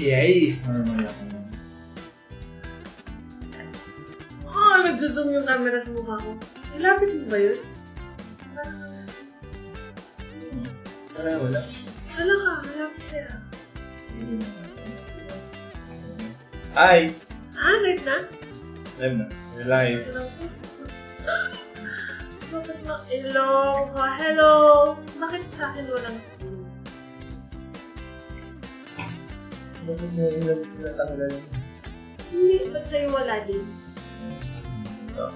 Yay! Normal ako. Nagsusum yung camera sa mukha ko. Ilapit mo ba yun? Parang wala. Wala ka, malapit sa'yo. Hi! Live na? Live na. We're live. Bakit na? Hello! Bakit sa akin walang screen? Bakit mo natanggal? Hindi, ba't sa'yo wala din? Ito.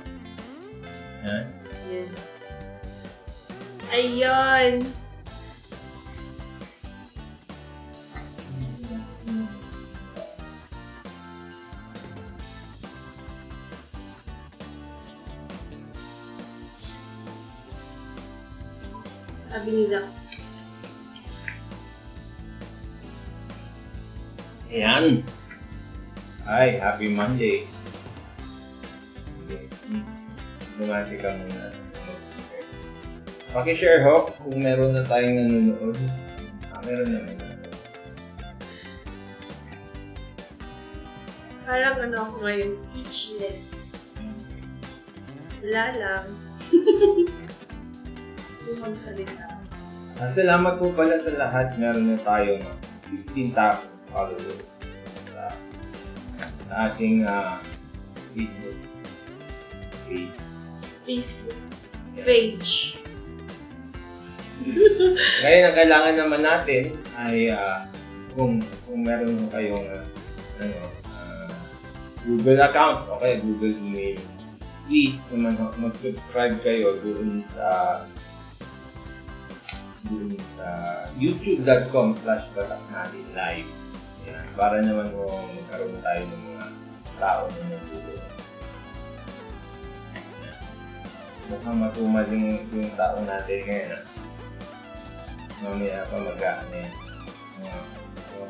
Yan. Yan. Ayun! Sabi nila. Ayan! Hi! Happy Monday! Bumati ka muna. Paki-share ho kung meron na tayong nanonood. Meron naman na. Parang ako ngayon, speechless. Wala lang. Magsalita. Salamat po pala sa lahat. Meron na tayong 15,000 followers sa ating Facebook page. Ngayon, ang kailangan naman natin ay kung meron kayong Google account o kaya Google email, please naman mag-subscribe kayo doon sa youtube.com/BATASnatin.com para naman kung magkaroon tayo ng mga tao na nagtulong. Mukhang matumal yung tao natin ngayon. Mamaya pa mag-aano yan. Mga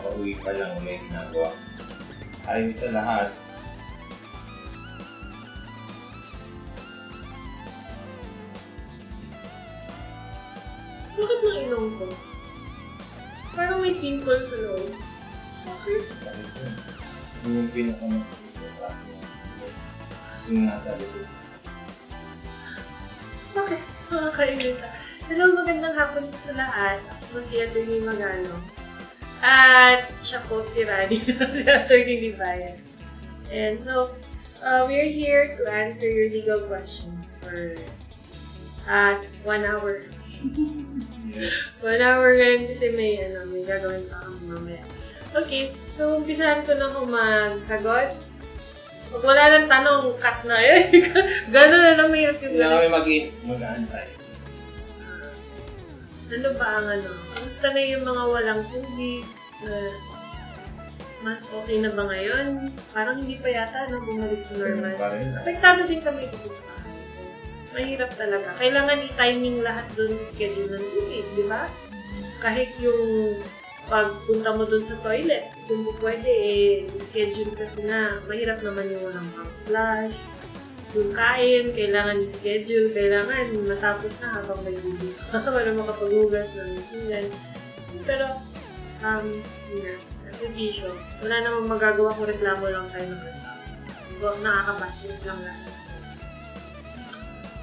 pauwi pa lang may ginagawa. Ayun sa lahat. Bakit ng ilong ko? Parang may pimple sa loob. Bakit? Sakit yun. Yung pinakamasakit yung kaso. Yung nasa loob. Sakit. Makakainita. Hello, magandang hapon po sa lahat. Ako si Atty. Magalong. At siya po si Rani. Si Atty. Libayan. And so, we're here to answer your legal questions for 1 hour. Yes. 1 hour ngayon kasi may gagawin pa kami mamaya. Okay, so umpisahan ko na ako magsagot. Pag wala ng tanong, cut na eh. Gano'n na lang may active na. Kailangan kami mag-aantay. Ano ba ang Kamusta na yung mga walang tubig? Mas okay na ba ngayon? Parang hindi pa yata bumalik sa normal. Apektado din kami dito sa bahay. Mahirap talaga. Kailangan i-timing lahat doon sa schedule ng tubig, di ba? Kahit yung pagpunta mo doon sa toilet, kung pwede, i-schedule kasi na mahirap naman yung walang pang-flush. Yung kain, kailangan i-schedule, kailangan matapos na habang may tubig. Para makapaghugas ng pinggan. Pero, sakripisyo. Wala namang magagawa kung reklamo lang tayo ng reklamo. Nakakabashit lang lahat.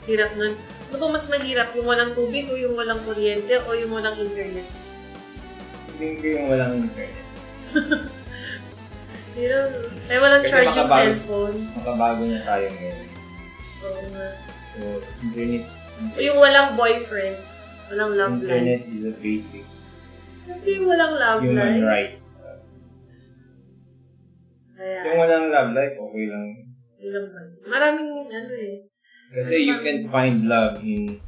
Hirap nun. Ano ba mas mahirap? Yung walang tubig o yung walang kuryente o yung walang internet? Hindi ko yung walang internet. Hirap. Ay, walang charging cellphone. Makabago na tayo ngayon. Oo nga. So, internet. O yung walang boyfriend. Walang love life. Internet is a basic. Hindi yung walang love life. Human right. Yung walang love life, okay lang. Maraming Kasi you can find love in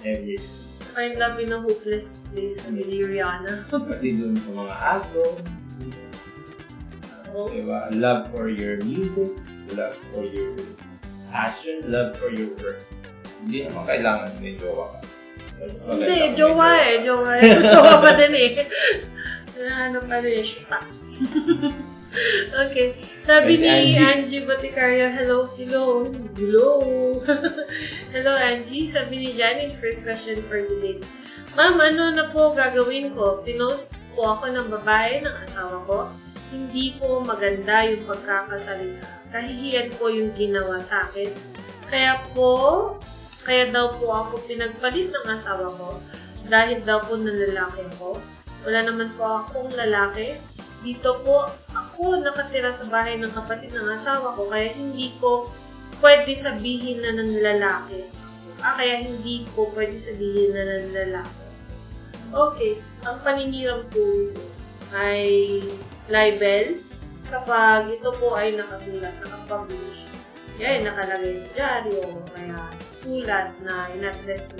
everything. Find love in a hopeless place, sabi ni Rihanna. Pati dun sa mga aso. Diba? Love for your music, love for your passion, love for your work. Hindi naman kailangan may jowa ka. Hindi, jowa eh. Jowa pa din eh. Ano pa rin, shoota. Okay. Sabi ni Angie Boticario, hello. Hello, Angie. Sabi ni Janice, first question for today. Ma'am, ano na po gagawin ko? Pinost po ako ng babae ng asawa ko. hindi po maganda yung pagkakasalita. Kahihiyan po yung ginawa sa akin. Kaya daw po ako pinagpalit ng asawa ko dahil daw po ng lalaki ko. Wala naman po akong lalaki. Dito po ako nakatira sa bahay ng kapatid ng asawa ko, kaya hindi ko pwede sabihin na ng lalaki. Kaya hindi ko pwede sabihin na ng lalaki. Okay, ang paninirang po ito ay libel kapag ito po ay nakasulat, nakapublish. Yan, nakalagay sa dyaryo o kaya sa sulat na in-address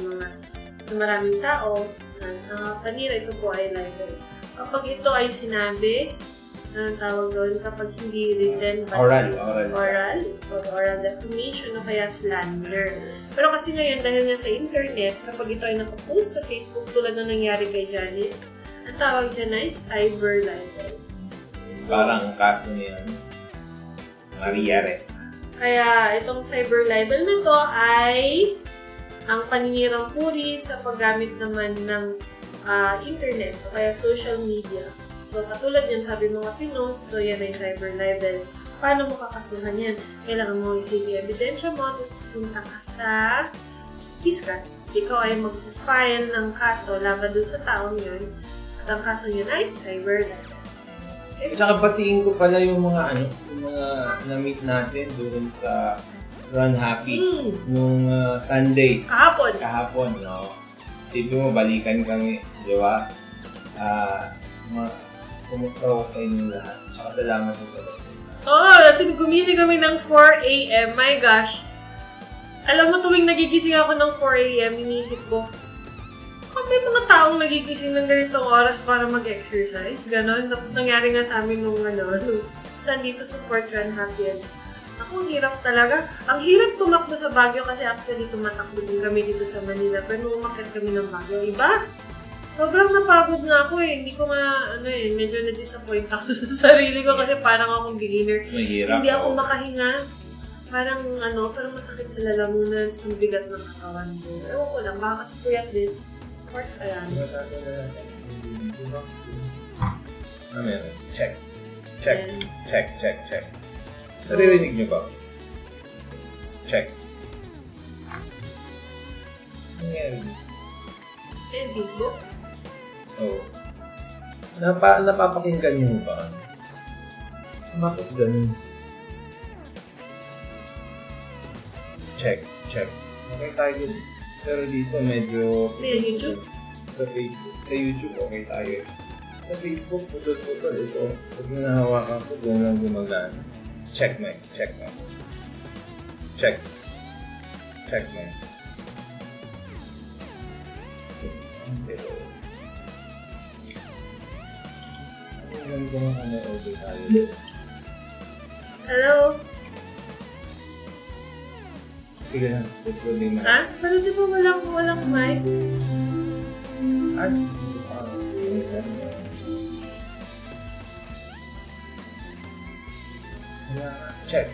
sa maraming tao na panira, ito po ay libel. Kapag ito ay sinabi, anong tawag doon? Kapag hindi written, oral. It's called oral defamation o kaya slander. Pero kasi ngayon, dahil nga sa internet, kapag ito ay nakapost sa Facebook tulad na nangyari kay Janice, ang tawag dyan ay cyber libel. So, parang ang kaso niya, Maria Rest. Kaya itong cyber libel na to ay ang paninirang puri sa paggamit naman ng internet o kaya social media. So, katulad yan, sabi mga pinost, so yan ay cyber libel. Paano mo kakasuhan yan? Kailangan mo isipin ebidensya mo, tapos pupunta ka sa piskal. Ikaw ay mag-file ng kaso laban doon sa taong yun. At ang kaso yun ay cyber libel. At saka batiin ko pala yung mga na-meet natin doon sa Run Happy nung Sunday. Kahapon, no? Sige mo, balikan kami, di ba? Kumusta ko sa inyo lahat? Saka salamat po sa lahat. Kasi gumising kami ng 4 a.m. My gosh! Alam mo, tuwing nagigising ako ng 4 a.m., inisip ko, may mga taong nagigising ng ganitong oras para mag-exercise, gano'n. Tapos nangyari nga sa amin nung saan dito support Run Happy. Ako, ang hirap talaga. Ang hirap tumakbo sa Baguio kasi actually tumatakbo din kami dito sa Manila. Pero nung umakyat kami ng Baguio, iba? Sobrang napagod na ako eh. Hindi ko medyo na-disappoint ako sa sarili ko kasi parang akong beginner. Mahirap. Hindi ako makahinga. Parang masakit sa lalamunan, sa bigat ng katawan ko. Ewan ko lang, baka kasi puyat din. Ayan. Check. Naririnig niyo ba? Check. Nangyari. Facebook? Oo. Napapakinggan niyo ba? Bakit ganun? Check. Okay tayo. Pero dito medyo... YouTube? Sa Facebook. Sa YouTube, okay tayo. Sa Facebook, putol-putol. Ito, pag nahawakan ko, doon lang gumagana. Check, Mike. Check. Hello? Sige na, problema. Pero di ba walang mic? Check,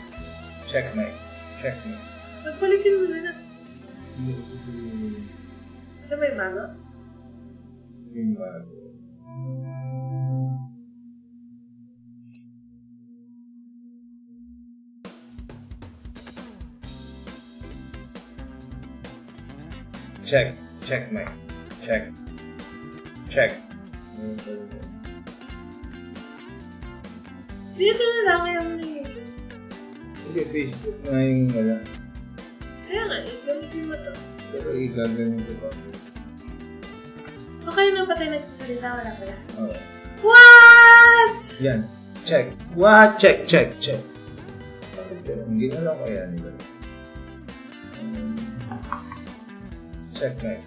Mike. Nagpalitin mo na. Ito may bago? Yung bago. Check, Mike. Check. Dito na lang kaya mo na YouTube. Hindi, Facebook na yung wala. Kaya nga, gamitin mo to. Pero igaganin ko pa. Okay na pa tayo nagsasalita, wala pala. Oo. What? Yan. Check. What? Check. Bakit yun? Hindi na lang kaya nila. Check, Mike.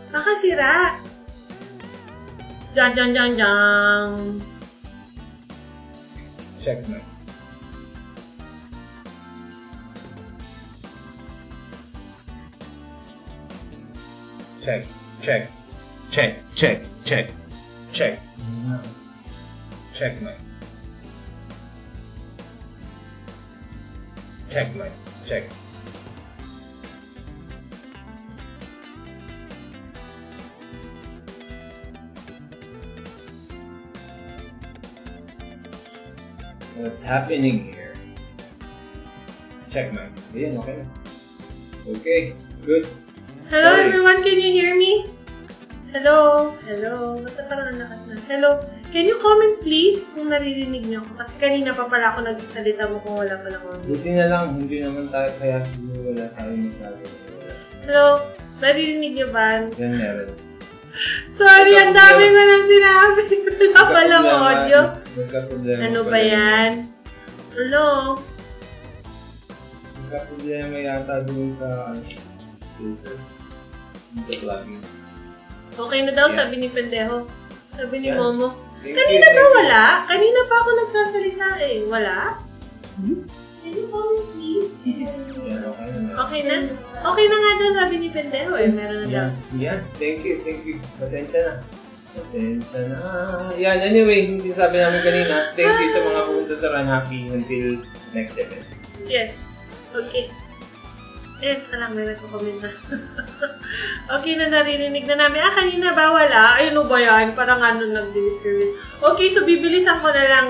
Nakasira. Jang. Check, Mike. Check. Check, Mike. Check. What's happening here? Check mic. Ayan, okay na. Okay, good. Hello everyone, can you hear me? Hello? Hello? Ba't parang nakas na? Hello? Can you comment please kung naririnig niyo ako? Kasi kanina pa pala ako nagsasalita mo kung wala pala comment. Buti na lang, hindi naman tayo kaya siguro wala tayo masyado. Hello? Naririnig niyo ba? Yan meron. Sorry, ang dami ko nang sinabi. Wala palang audio. Magka-problema. Ano ba yan? Hello? Magka-problema yata dun sa filter. Dun sa plugin. Okay na daw, sabi ni Pendejo. Sabi ni Momo. Thank Kanina you, ba wala? Kanina pa ako nagsasalita eh. Wala? Can you comment please? Yan, okay na. Okay na? Okay na nga daw, sabi ni Pendejo eh. Meron na daw. Yan, thank you. Pasensya na. Yan, anyway, yung sinasabi namin kanina, thank you sa mga pumunta sa Run Happy until next event. Yes. Okay. Alam, may nagko-comment na. Okay na, naririnig na namin. Kanina ba wala? Ay, ano ba yan? Parang nag-delete service. Okay, so bibilisan ko na lang.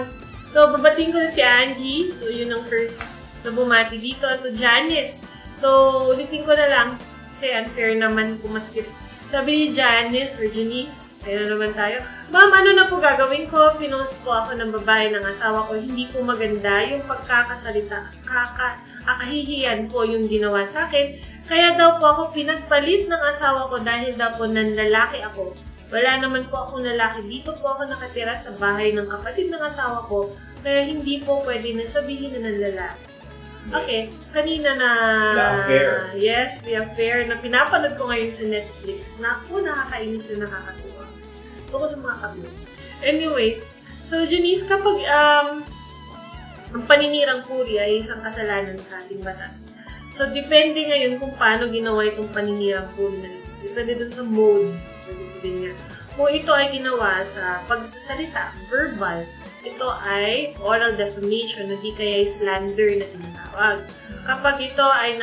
So, babating ko na si Angie. So, yun ang first na bumati dito. At Janice. So, ulitin ko na lang. Kasi unfair naman kung maskip. Sabi ni Janice or Janice, ayun na naman tayo. Ma'am, ano na po gagawin ko? Pinost po ako ng babae ng asawa ko. Hindi po maganda yung pagkakasalita. Akahihiyan po yung ginawa sa akin. Kaya daw po ako pinagpalit ng asawa ko dahil daw po nanlalaki ako. Wala naman po akong lalaki. Dito po ako nakatira sa bahay ng kapatid ng asawa ko. Kaya hindi po pwede na sabihin na nanlalaki. Okay, kanina na... The Affair. Yes, The Affair na pinapanood ko ngayon sa Netflix. Naku, nakakainis na nakakatuwa. Ito ko sa mga kablo. Anyway, so Janice, kapag ang paninirang puri ay isang kasalanan sa ating batas. So, depende ngayon kung paano ginawa itong paninirang puri na ito. Depende dun sa mode. Sabihin niya. Kung ito ay ginawa sa pagsasalita, verbal, ito ay oral defamation, hindi kaya slander na tinatawag. Kapag ito ay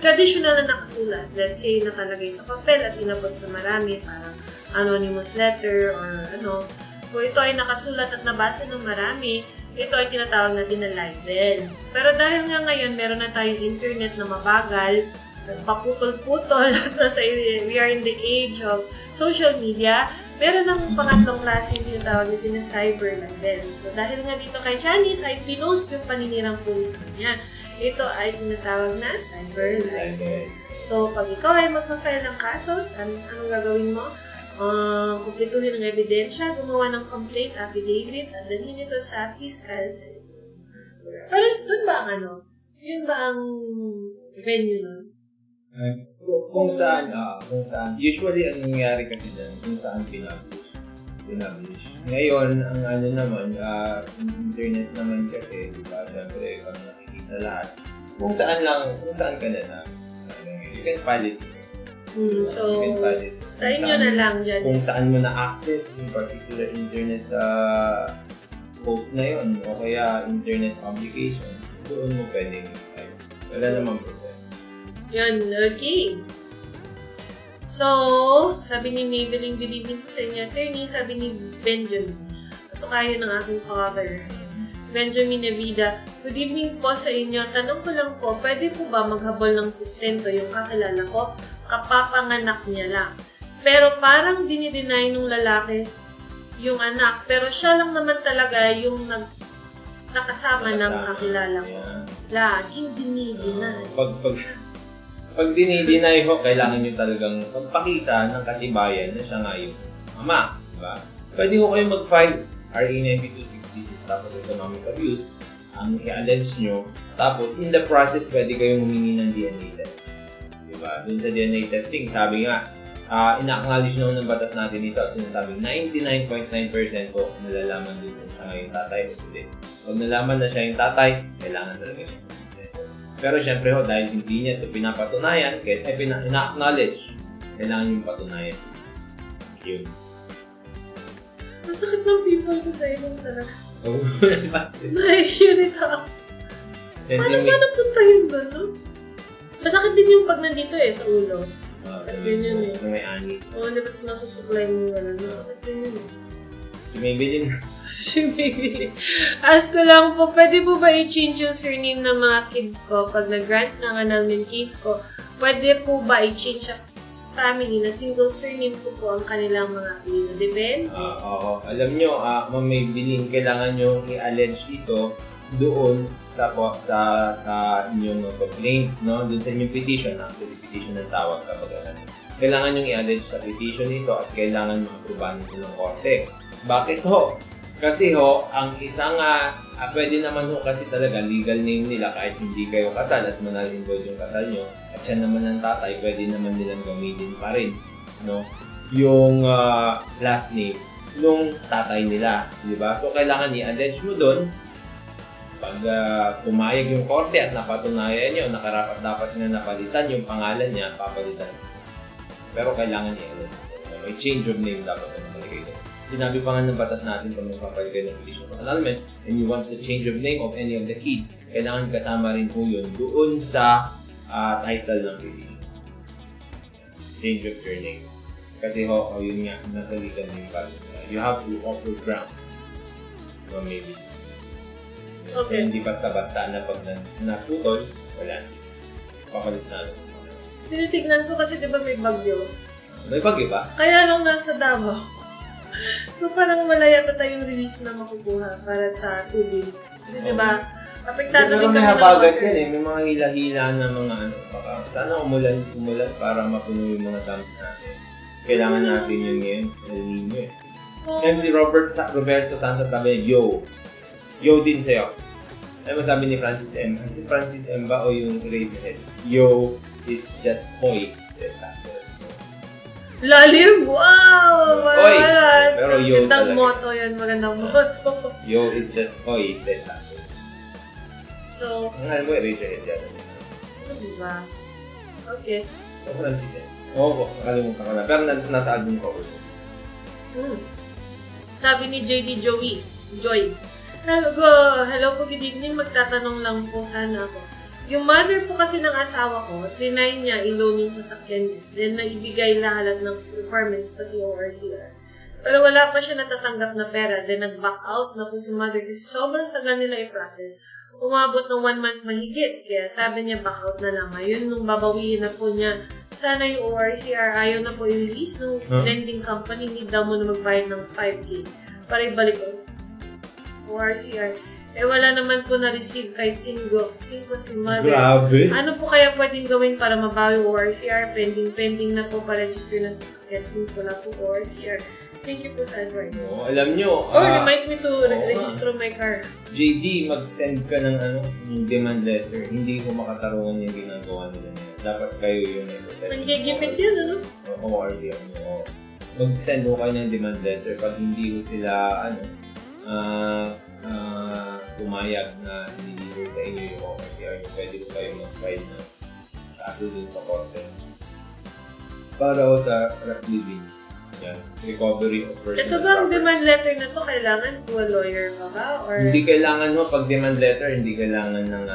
traditional na nakasulat, let's say nakalagay sa papel at inabot sa marami, parang anonymous letter or ano, kung ito ay nakasulat at nabasa ng marami, ito ay tinatawag natin na libel. Pero dahil nga ngayon, meron na tayong internet na mabagal, paputol-putol, we are in the age of social media, meron ng pangatlong klase yung tinatawag natin na cyber libel. So dahil nga dito kay Janice ay pinost yung paninirang puri sa kanya. Ito ay tinatawag na cyber libel. So pag ikaw ay magpa-file ng kasos, anong gagawin mo? Kumpletuhin ng ebidensya, gumawa ng complaint affidavit, at dalhin ito sa fiscal cell. Pero doon ba ang yun ba ang venue nun? Kung saan, usually ang nangyayari kasi dyan, kung saan pinablish. Ngayon, ang naman, internet naman kasi, di ba, syempre, kung nakikita lahat, kung saan ka na you can file it. So, sa inyo na lang yan. Kung saan mo na-access yung particular internet post na yun, o kaya internet publication, doon mo pwedeng i-file. Wala namang problema. Yan, okay. So, sabi ni Maybelline, good evening po sa inyo, attorney. Sabi ni Benjamin, ito kayo ng aking cover. Benjamin Evida, good evening po sa inyo. Tanong ko lang po, pwede po ba maghabol ng sustento yung kakilala ko? Kapapanganak niya lang. Pero parang dinideny nung lalaki yung anak. Pero siya lang naman talaga yung nakasama ng kakilala ko. Laging dinideny. Pag dinideny ho, kailangan nyo talagang magpakita ng katibayan na siya nga yung ama. Diba? Pwede ho kayo mag-file RA 9260 tapos economic abuse ang i-allege nyo. Tapos in the process, pwede kayong humingi ng DNA test. Diba? Doon sa DNA testing, sabi nga, ina-acknowledge naman ng batas natin dito at sinasabing 99.9% po nalalaman din kung siya nga yung tatay o hindi. Pag nalaman na siya yung tatay, kailangan talaga siya consistent. Pero syempre ho, dahil hindi niya ito pinapatunayan, kahit ina-acknowledge, kailangan yung patunayan. Yun. Masakit ng people ko sa ibang talaga. Nahihirita ako. Paano ba napunta yun ba, no? Masakit din yung pag nandito sa ulo. Yun eh. Sa may ani. Oo, di ba nasusuklay mo yung gano'n? Masakit din yun eh. Si Maybelline, Si baby. Ask ko lang po, pwede po ba i-change yung surname ng mga kids ko? Pag nag-grant ng annulment case ko, pwede po ba i-change sa family na single surname po ang kanilang mga apelido? Depende? Oo. Alam nyo, may bilin, kailangan nyo i-allege ito doon sa inyong complaint, no? Doon sa inyong petition, actually petition ng tawag kapag kailangan nyo i-allege sa petition ito at kailangan ma-aprobahan ito ng korte. Bakit ho? Kasi ho, ang isang, pwede naman ho kasi talaga legal name nila kahit hindi kayo kasal at manal-involved yung kasal nyo at siya naman ng tatay, pwede naman nilang gamitin pa rin, no? Yung last name nung tatay nila, di ba? So, kailangan i-allege mo doon. Pag pumayag yung korte at napatunayan nyo, nakarapat-dapat na napalitan yung pangalan niya, papalitan. Pero kailangan i-allege. May change of name dapat na napaligay doon. Sinabi pa nga ng batas natin kung magpapaligay ng petition of annulment and you want the change of name of any of the kids, kailangan kasama rin po yun doon sa title ng petition. Change of surname. Kasi yun nga, nasa legal name pa rin sila. You have to offer grounds. No, maybe. Okay. So, hindi basta-basta na pag naputol, wala. Papalit na. Tinitignan ko kasi diba may bagyo? May bagyo ba? Kaya lang nasa Davao. So parang malaya pa tayong relief na makukuha para sa tubig. Diba? Apektado din kami ng water. May habagat yan eh. May mga hila-hila na mga baka sana umulan para mapuno yung mga dams natin. Kailangan natin yun ngayon. El Nino eh. And si Roberto Santos sabi, yo din sa'yo. Ano sabi ni Francis M? Si Francis M ba o yung Eraserheads? Yo is just hoy, said Dr. Lalim! Wow! Hoy! Pero yo magandang talaga. Motto yan, magandang motto. Yo is just hoy, said Dr. So, ang alam mo, Eraserheads yan. Diba? Okay. So, Francis M. Oo, nakalimutan ko na. Pero nasa album ko. Sabi ni JD Joy. Hello po, good evening. Magtatanong lang po sana ako. Yung mother po kasi ng asawa ko, trinay niya i-loan yung sasakyan niya. Then, naibigay lahat ng requirements pati ORCR. Pero wala pa siya natatanggap na pera. Then, nag-back out na po si mother kasi sobrang tagal nila i-process. Umabot ng 1 month mahigit. Kaya sabi niya, back out na lang. Ngayon, nung babawiin na po niya, sana yung ORCR ayaw na po i-release ng lending company. Need daw mo na magbayad ng 5K para ibalik ko ORCR. Wala naman po na-receive kahit 5 si mother. Grabe. Ano po kaya pwedeng gawin para mabawi ORCR? Pending na po pa-register na sasakyan since wala po ORCR. Thank you po sa advice. Alam nyo. Reminds me to register my car. JD, mag-send ka ng yung demand letter. Hindi ko makatarungan yung ginagawa nila ngayon. Dapat kayo yung nag-send. Nagigipit yan, ano? ORCR nyo. Mag-send mo kayo ng demand letter. Pag hindi ko sila, pumayag na nililiver sa inyo yung ORCR nyo, pwede ko kayo mag-file na kaso dun sa korte. Para ko sa living. Yan. Recovery of personal property. Ito ba ang demand letter na to? Kailangan to a lawyer ba ba? Or... Hindi kailangan mo pag demand letter, hindi kailangan ng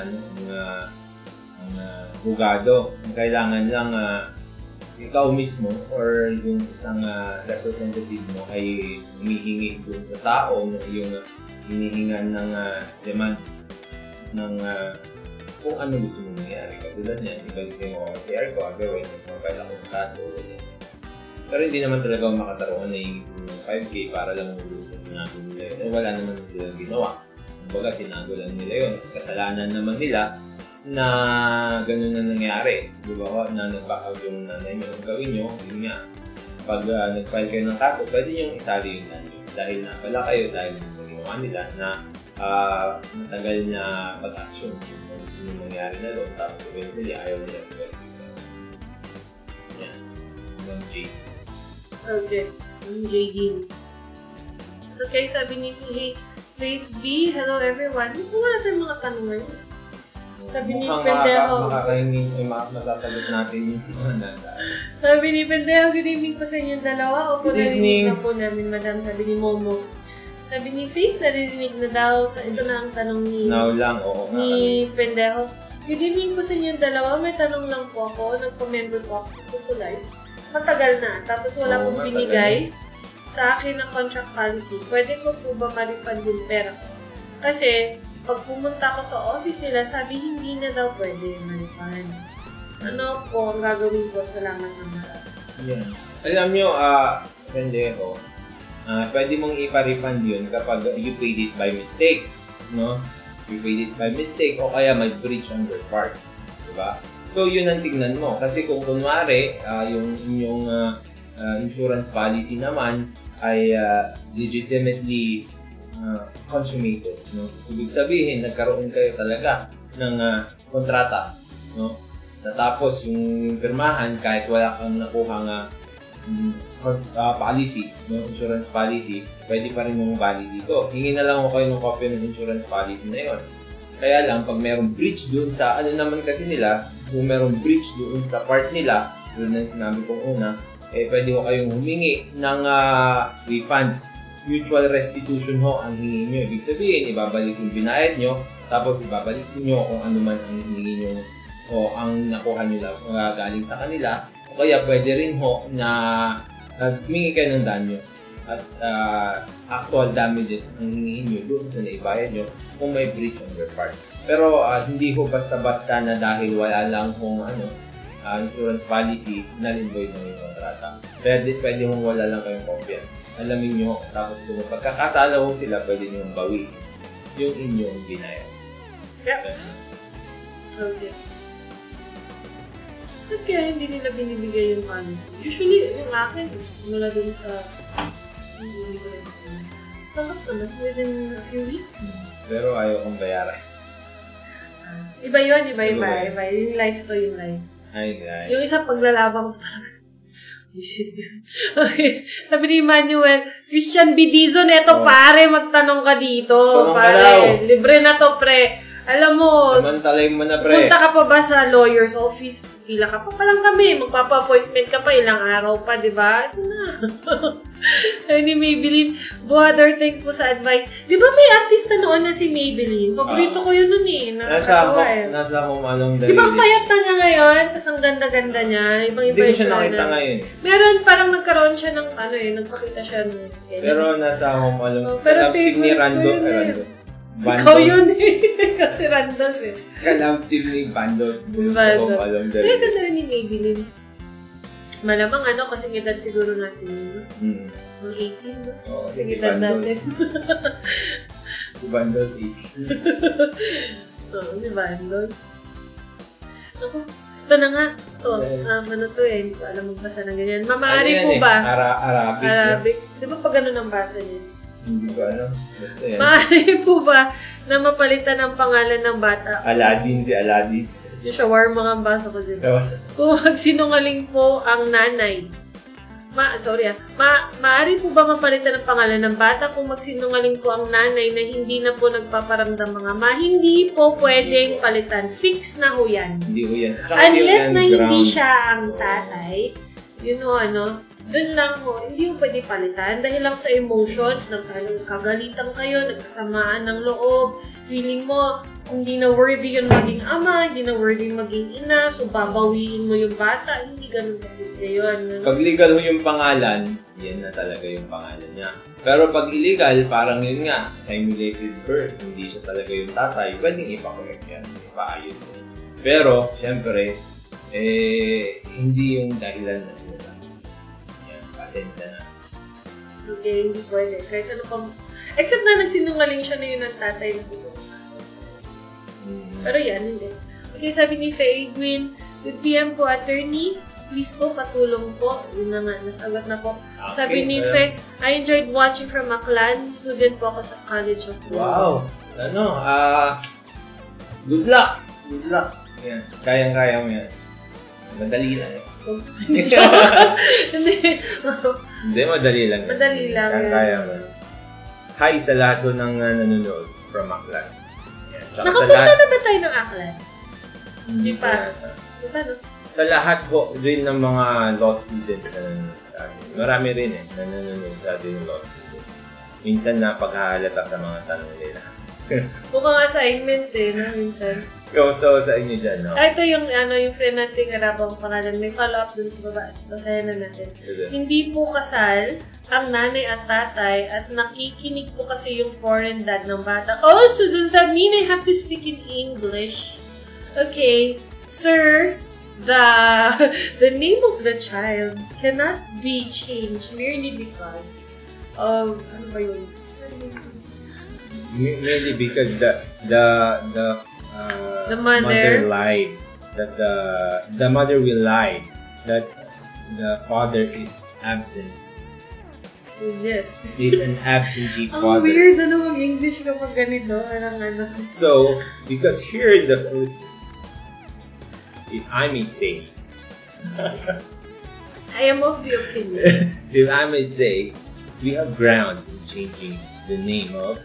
hugado. Kailangan lang ikaw mismo or yung isang representative mo ay humihingi dun sa tao na yung hinihingan ng demand ng kung ano gusto mong nangyari. Katulad niyan, ibalik yung ORCR ko, otherwise magpapala ko ng kaso. Pero hindi naman talaga ako makatarungan na hingis ng 5K para lang ulong sa tinago nila yun. Wala naman silang ginawa. Kumbaga, tinago lang nila yun. Kasalanan naman nila na ganun na nangyari. Di ba? Na nag-back out yung nanay nyo. Ang gawin nyo, yun nga. Pag nag-file kayo ng kaso, pwede nyo isali yung nanay. Dahil napala kayo dahil sa ginawa nila na matagal na pag-action. So, gusto nyo mangyari na doon. Tapos eventually, ayaw nila i-file. Yan. Yung J. Okay. Yung JD. Okay, sabi ni Faith B. Hello everyone. Wala tayong mga tanong ngayon. Sabi ni Pendejo. Makakaingin, masasagot natin yung mga nasa. Sabi ni Pendejo, good evening po sa inyong dalawa. Opo, narinig na po namin, madam. Sabi ni Momo. Sabi ni Faith, narinig na daw. Ito na ang tanong ni... Now lang, oo. Ni Pendejo. Good evening po sa inyong dalawa. May tanong lang po ako. Nagpa-member po ako sa Tutulife. Matagal na. Tapos wala pong binigay sa akin ng contract policy, pwede ko po ba ma-refund yung pera ko? Kasi, pag pumunta ko sa office nila, sabi hindi na daw pwede ma-refund. Ano po ang gagawin ko? Salamat naman. Yeah. Alam nyo, pendejo, pwede mong ipa-refund yun kapag you paid it by mistake. No? You paid it by mistake o kaya may breach on your part. Diba? So, yun ang tignan mo. Kasi kung kunwari, yung inyong insurance policy naman ay legitimately consummated. No? Ibig sabihin, nagkaroon kayo talaga ng kontrata. No? Natapos yung pirmahan kahit wala kang nakuhang policy, no? Insurance policy, pwede pa rin yung valid dito. Hingi na lang ako kayo ng copy ng insurance policy na yun. Kaya lang, pag mayroong breach doon sa, ano naman kasi nila, kung mayroong breach doon sa part nila, doon na sinabi kong una, pwede ko kayong humingi ng refund. Mutual restitution ho ang hingi nyo. Ibig sabihin, ibabalik yung binayad nyo, tapos ibabalik nyo kung ano man ang hingi nyo o ang nakuha nila galing sa kanila. O kaya pwede rin ho na humingi kayo ng danyos at actual damages ang hingin nyo doon sa naibayad nyo kung may breach on your part. Pero hindi ho basta-basta na dahil wala lang hong insurance policy, null-and-void na yung kontrata. Pwede hong wala lang kayong kopya. Alamin nyo, tapos kung pagkakasala ho sila, pwede nyo bawi yung inyong binayad. Yep. Okay. At kaya hindi nila binibigay yung policy. Usually, yung akin, mula dun sa hindi ko rin. Tanggap naman, within a few weeks. Pero ayaw kong bayaran. Iba yun, iba. Yung life to, yung life. Ay. Yung isa paglalabang ko talaga. Visit yun. Okay. Sabi ni Manuel, Christian Bidizon, eto pare, magtanong ka dito. Tanong pare, ka daw. Libre na to, pre. Alam mo, samantalay mo na, pre. Punta ka pa ba sa lawyer's office? Pila ka pa lang kami. Magpapa-appointment ka pa, ilang araw pa, di ba? Ito na. Ni Maybelline, Buhader, thanks po sa advice. Di ba may artista noon na si Maybelline? Paborito ko yun nun eh. Nasa Humalong Dalilis. Di ba payat na niya ngayon? Tapos ang ganda-ganda niya. Ibang-iba hindi ko siya nakita ngayon. Meron, parang nagkaroon siya ng nagpakita siya ng pero nasa Humalong. Pero favorite ni Rando. Ikaw yun eh. Kasi random eh. Kalamptil ni Bandol. Bandol. Kaya ganda rin ni Maybelline. Malamang kasi edad siguro natin yun. Mga 18, no? Oo, kasi edad natin. Si Bandol, 18. Oo, si Bandol. Ako, ito na nga. Ano to eh. Hindi ko alam magbasa ng ganyan. Mamari po ba? Arabic. Di ba pag ganun ang basa niya? Hindi ko alam. Basta yan. Maaari po ba na mapalitan ang pangalan ng bata? Aladdin, si Aladdin. Yung shawarma nga ang basa ko dyan. Kung magsinungaling po ang nanay. Maaari po ba mapalitan ang pangalan ng bata kung magsinungaling po ang nanay na hindi na po nagpaparamdam mga ama? Hindi po pwedeng palitan. Fix na ho yan. Hindi ho yan. Unless na hindi siya ang tatay, yun ho doon lang ho, hindi yung pwede palitan dahil lang sa emotions, nagkagalitan kayo, nagkasamaan ng loob, feeling mo, hindi na worthy yun maging ama, hindi na worthy maging ina, so babawiin mo yung bata, hindi ganun kasi yun. Pag legal mo yung pangalan, yan na talaga yung pangalan niya. Pero pag illegal, parang yun nga, simulated birth, hindi siya talaga yung tatay, pwedeng ipakorek yan, ipaayos yan. Pero, syempre, hindi yung dahilan na sinasabi. Pasensya na. Okay, hindi pwede. Kahit ano pang... Except na nagsinungaling siya na yun ang tatay na dito. Pero yan, hindi. Okay, sabi ni Faye Gwyn, good PM po, attorney. Please po, patulong po. Yun na nga, nasagot na po. Okay, sabi ni Faye, I enjoyed watching from Aklan. Student po ako sa College of Law. Wow! Good luck! Good luck! Yan. Kayang-kaya mo yan. Madali lang eh. Hindi, madali lang. Madali lang. Kaya mo. Hi sa lahat ng nanonood from Aklan. Nakapunta na ba tayo ng Aklan? Hindi pa. Di ba, no? Sa lahat po rin ng mga law students na nanonood sa akin. Marami rin na nanonood sa atin yung law students. Minsan napaghahalata sa mga tanong nila. Mukhang assignment no? Minsan. So, sa inyo dyan, no? Ito yung, yung friend natin karabang pangalan. May follow-up dun sa baba. Basahin na natin. Hindi po kasal ang nanay at tatay at nakikinig po kasi yung foreign dad ng bata. Oh, so does that mean I have to speak in English? Okay, sir, the name of the child cannot be changed merely because of, ano ba yun? Merely because the mother lied. That the mother will lie that the father is absent. Yes. Is an absentee Ang father. weird mag-English kapag ganito. So, because here in the Philippines, if I may say, I am of the opinion. if I may say, we have grounds in changing the name of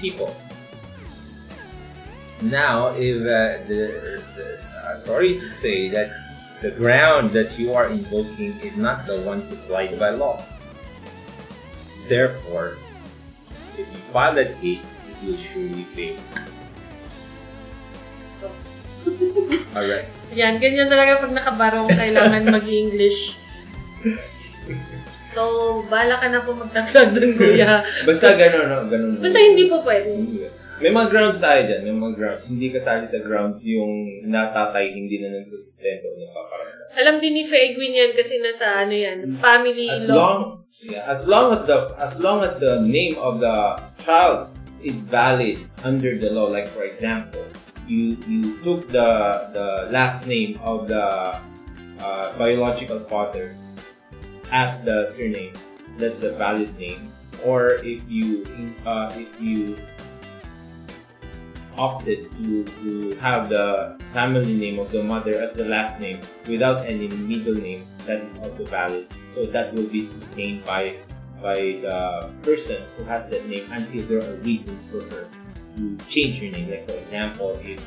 people. Now, if sorry to say that the ground that you are invoking is not the one supplied by law. Therefore, if you file that case, it will surely fail. So, alright. Yan, ganyan talaga pag nakabarong kailangan mag-English. So, bala ka na po magtatag dun, kuya. Basta gano'n, no? Ganun. Basta hindi po pwede. May mga grounds tayo dyan. May mga grounds. Hindi kasali sa grounds yung natatay, hindi na nagsusustento ng paparamdam. Alam din ni Faegwin yan kasi nasa yan, family law. As long as the name of the child is valid under the law, like for example, you took the last name of the biological father as the surname, that's a valid name. Or if you opted to have the family name of the mother as the last name without any middle name, that is also valid. So that will be sustained by the person who has that name until there are reasons for her to change her name. Like for example, if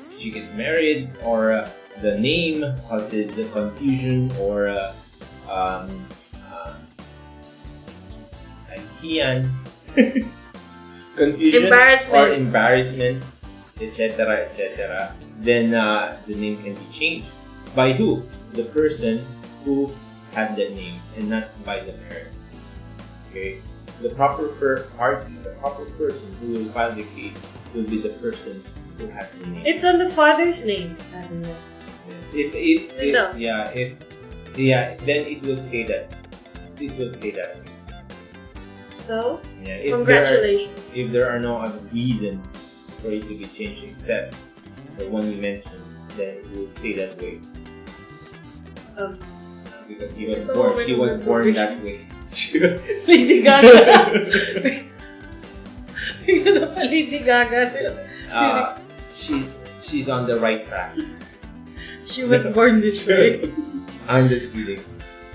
she gets married, or the name causes confusion, or confusion or embarrassment, etc., then the name can be changed. By who? The person who had the name, and not by the parents. Okay? The proper party, the proper person who will file the case will be the person who has the name. It's on the father's name. Yes. Then it will stay that. It will stay that way. So, yeah, congratulations. If there are no other reasons for it to be changed except the one you mentioned, then it will stay that way. Because she was born that way. Lady Gaga. Lady Gaga. She's on the right track. She was born this way. I'm just kidding.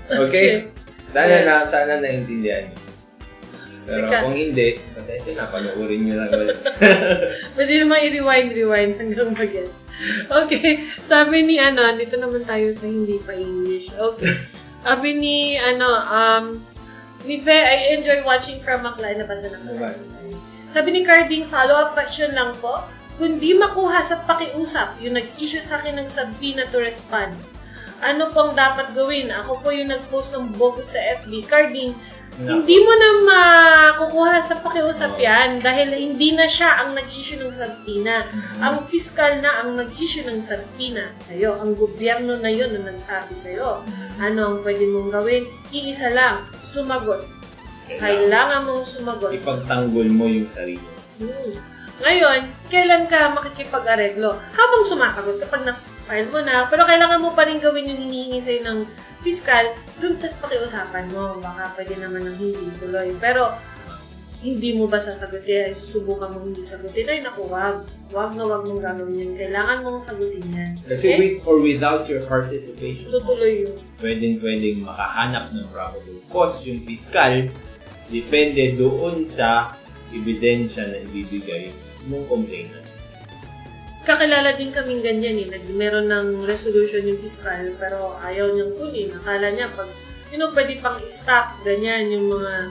Okay? Sana naintindihan niyo. Pero kung hindi, kasi ito na, panoorin nyo lang ulit. Pwede naman i-rewind hanggang mag-gets. Okay, sabi ni dito naman tayo sa hindi pa English. Okay. Sabi ni ni Ve, I enjoy watching from Maglay. Nabasa na ko. Sabi ni Carding, follow-up question lang po. Kung di makuha sa pakiusap, yung nag-issue sa akin ng subpoena to response, ano pong dapat gawin? Ako po yung nag-post ng bogus sa FB. Carding, hindi mo na makukuha sa pakiusap yan dahil hindi na siya ang nag-issue ng subpoena. Ang fiscal na ang nag-issue ng subpoena sa'yo. Ang gobyerno na yun na nagsabi sa'yo. Ano ang pwede mong gawin? Iisa lang, sumagot. Kailangan mong sumagot. Ipagtanggol mo yung sarili. Ngayon, kailan ka makikipag-areglo? Habang sumasagot kapag na-file mo na, pero kailangan mo pa rin gawin yung hinihingi sa'yo ng fiscal, dun tas pakiusapan mo. Baka pwede naman ng hindi tuloy. Pero, hindi mo ba sasagutin? Ay, susubukan mo hindi sagutin? Ay, naku, wag. Wag na wag mong gagawin yan. Kailangan mong sagutin yan. Kasi with or without your participation, tutuloy yun. Pwedeng makahanap ng probable cause yung fiscal, depende doon sa ebidensya na ibibigay mong complainant. Kakilala din kaming ganyan meron ng resolution yung fiscal pero ayaw niyang kunin. Akala niya pag, pwede pang i-stop, ganyan yung mga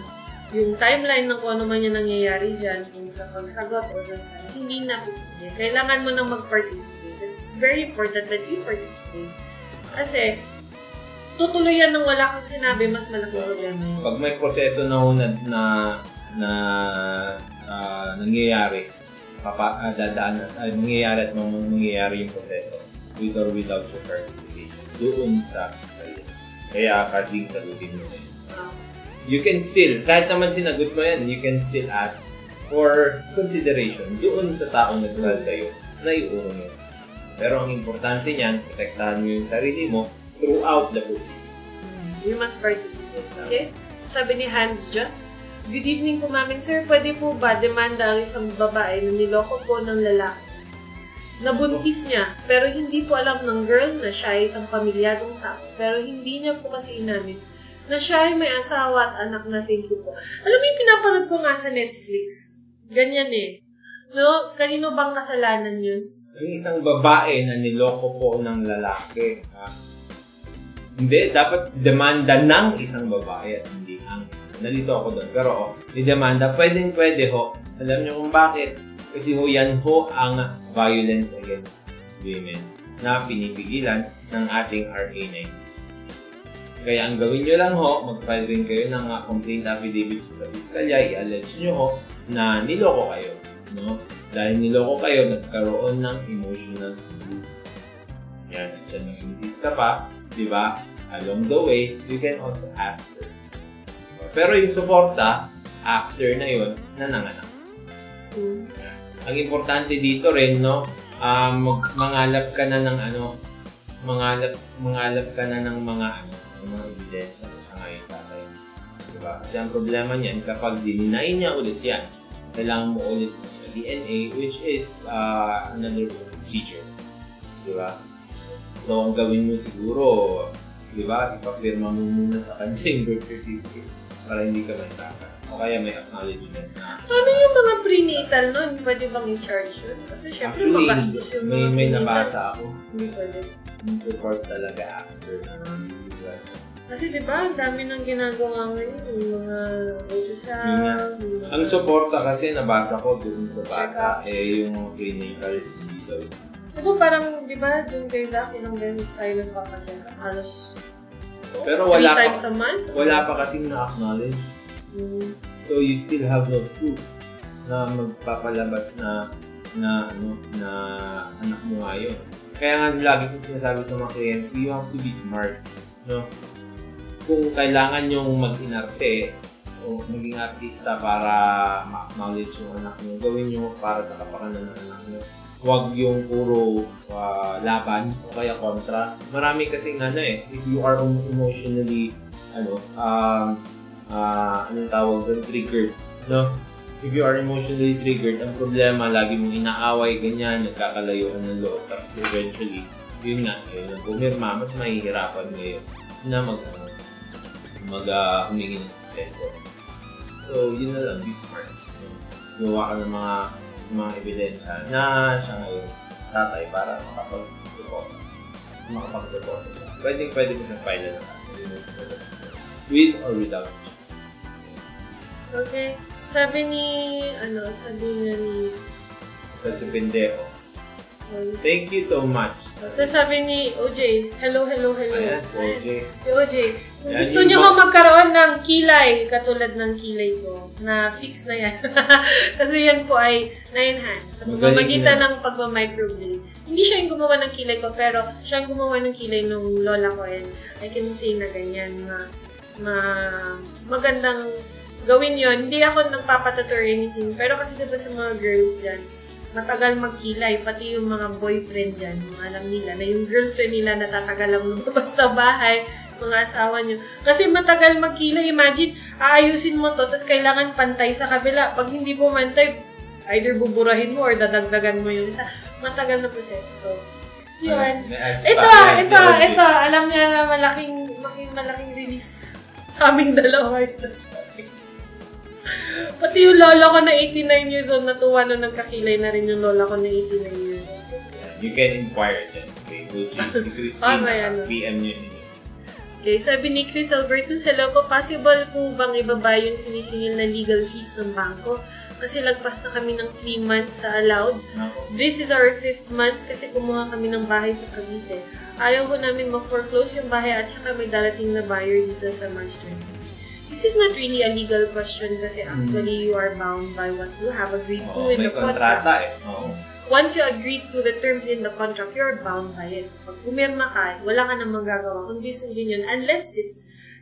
yung timeline ng kung ano man yung nangyayari dyan, kung sa pagsagot o dun sa hindi na pipili. Kailangan mo nang mag-participate. It's very important that you participate. Kasi, tutuloy yan nang wala kang sinabi, mas malaking problema yun. Pag may proseso na nangyayari, nangyayari at mangyayari yung proseso with or without your participation doon sa fiscal. Kaya carding sagutin mo na yun. You can still, kahit naman sinagot mo yan, you can still ask for consideration doon sa taong nagdahil sa'yo na iurong mo. Pero ang importante niyan, protektahan mo yung sarili mo throughout the proceedings. You must participate. Okay? Sabi ni Hans Just, good evening po, Ma'am. Sir, pwede po ba demanda ang isang babae na niloko po ng lalaki? Nabuntis niya, pero hindi po alam ng girl na siya ay isang pamilyadong tao. Pero hindi niya po kasi inamin na siya ay may asawa at anak na thank you po. Alam mo yung pinapanood ko nga sa Netflix? Ganyan eh. No? Kanino bang kasalanan yun? Yung isang babae na niloko po ng lalaki. Hindi, dapat demanda ng isang babae at hindi ang isang. Nalito ako doon. Pero demanda, pwede ho. Alam niyo kung bakit? Kasi ho, yan ho ang violence against women na pinipigilan ng ating RA 926. Kaya ang gawin nyo lang ho, mag-file rin kayo ng complaint affidavit sa piskalya, i-allege nyo ho na niloko kayo. No? Dahil niloko kayo, nagkaroon ng emotional abuse. Yan, at yan, nag-buntis ka pa, di ba? Along the way, you can also ask for support. Pero yung suporta, after na yun, nananganak. Ang importante dito rin, no, mangalap ka na ng mangalap ka na ng mga ebidensya sa ngayon tatay. Diba? Kasi ang problema niyan, kapag dininay niya ulit yan, kailangan mo ulit sa DNA, which is another procedure. Diba? So, ang gawin mo siguro, diba, ipapirma mo muna sa kanya yung birth certificate para hindi ka maitaka. O kaya may acknowledgement na... Ano yung mga prenatal nun? Pwede bang i-charge yun? Kasi syempre magastos yung mga may nabasa ako. Hindi pwede. Yung support talaga after. Kasi diba, ang dami nang ginagawa ngayon. Yung mga ultrasound. Ang suporta kasi nabasa ko doon sa bata, yung prenatal hindi daw. Diba parang, diba, doon kay Zach, ilang beses tayo nagpapacheck up. Halos pero 3 times a month. Wala pa kasing na-acknowledge. So you still have no proof na magpapalabas na anak mo nga yun. Kaya nga lagi ko sinasabi sa mga kliyente, you have to be smart. No? Kung kailangan yung mag-inarte o maging artista para ma-acknowledge yung anak nyo, gawin nyo para sa kapakanan ng anak nyo. Huwag yung puro laban o kaya kontra. Marami kasing if you are emotionally anong tawag doon, triggered, no? If you are emotionally triggered, ang problema, lagi mong inaaway, ganyan, nagkakalayuan ng loob, tapos eventually, yun nga, yun ang pumirma, mas mahihirapan ngayon na humingi ng sustento. So, yun na lang, be smart. Gawa ka ng mga ebidensya na siya ngayon, tatay, para makapag-support. Pwede ko siyang file na with or without. Okay. Sabi ni Kasi pendejo. Thank you so much. Tapos sabi ni OJ, hello. Ayan, si OJ. Si OJ. Gusto niyo ko magkaroon ng kilay, katulad ng kilay ko, na fix na yan. Kasi yan po ay na-enhance sa pamamagitan ng pagmamicroblade. Hindi siya yung gumawa ng kilay ko, pero siya yung gumawa ng kilay ng lola ko. And I can say na ganyan, magandang gawin yon. Hindi ako nagpapatattoo or anything. Pero kasi diba sa mga girls dyan, matagal magkilay. Pati yung mga boyfriend dyan, mga alam nila, na yung girlfriend nila natatagal lang lumabas na bahay, mga asawa nyo. Kasi matagal magkilay. Imagine, aayusin mo to, tapos kailangan pantay sa kabila. Pag hindi po mantay, either buburahin mo or dadagdagan mo yung isa. Matagal na proseso. So, yun. Ito. Alam niya na malaking relief sa aming dalawa ito. Pati yung lola ko na 89 years old, natuwa nung nagkakilay na rin yung lola ko na 89 years old. You can inquire then. Okay, si Christine, PM nyo. Okay, sabi ni Chris Albertus, hello po, possible po bang ibaba yung sinisingil na legal fees ng bangko? Kasi lagpas na kami ng 3 months sa allowed. This is our 5th month kasi kumuha kami ng bahay sa Cavite. Ayaw ko namin ma-foreclose yung bahay at saka may darating na buyer dito sa March 20. This is not really a legal question kasi actually you are bound by what you have agreed to in the contract. Once you agree to the terms in the contract, you're bound by it. Pag pumirma ka, wala ka nang magagawa kundi sundin yun unless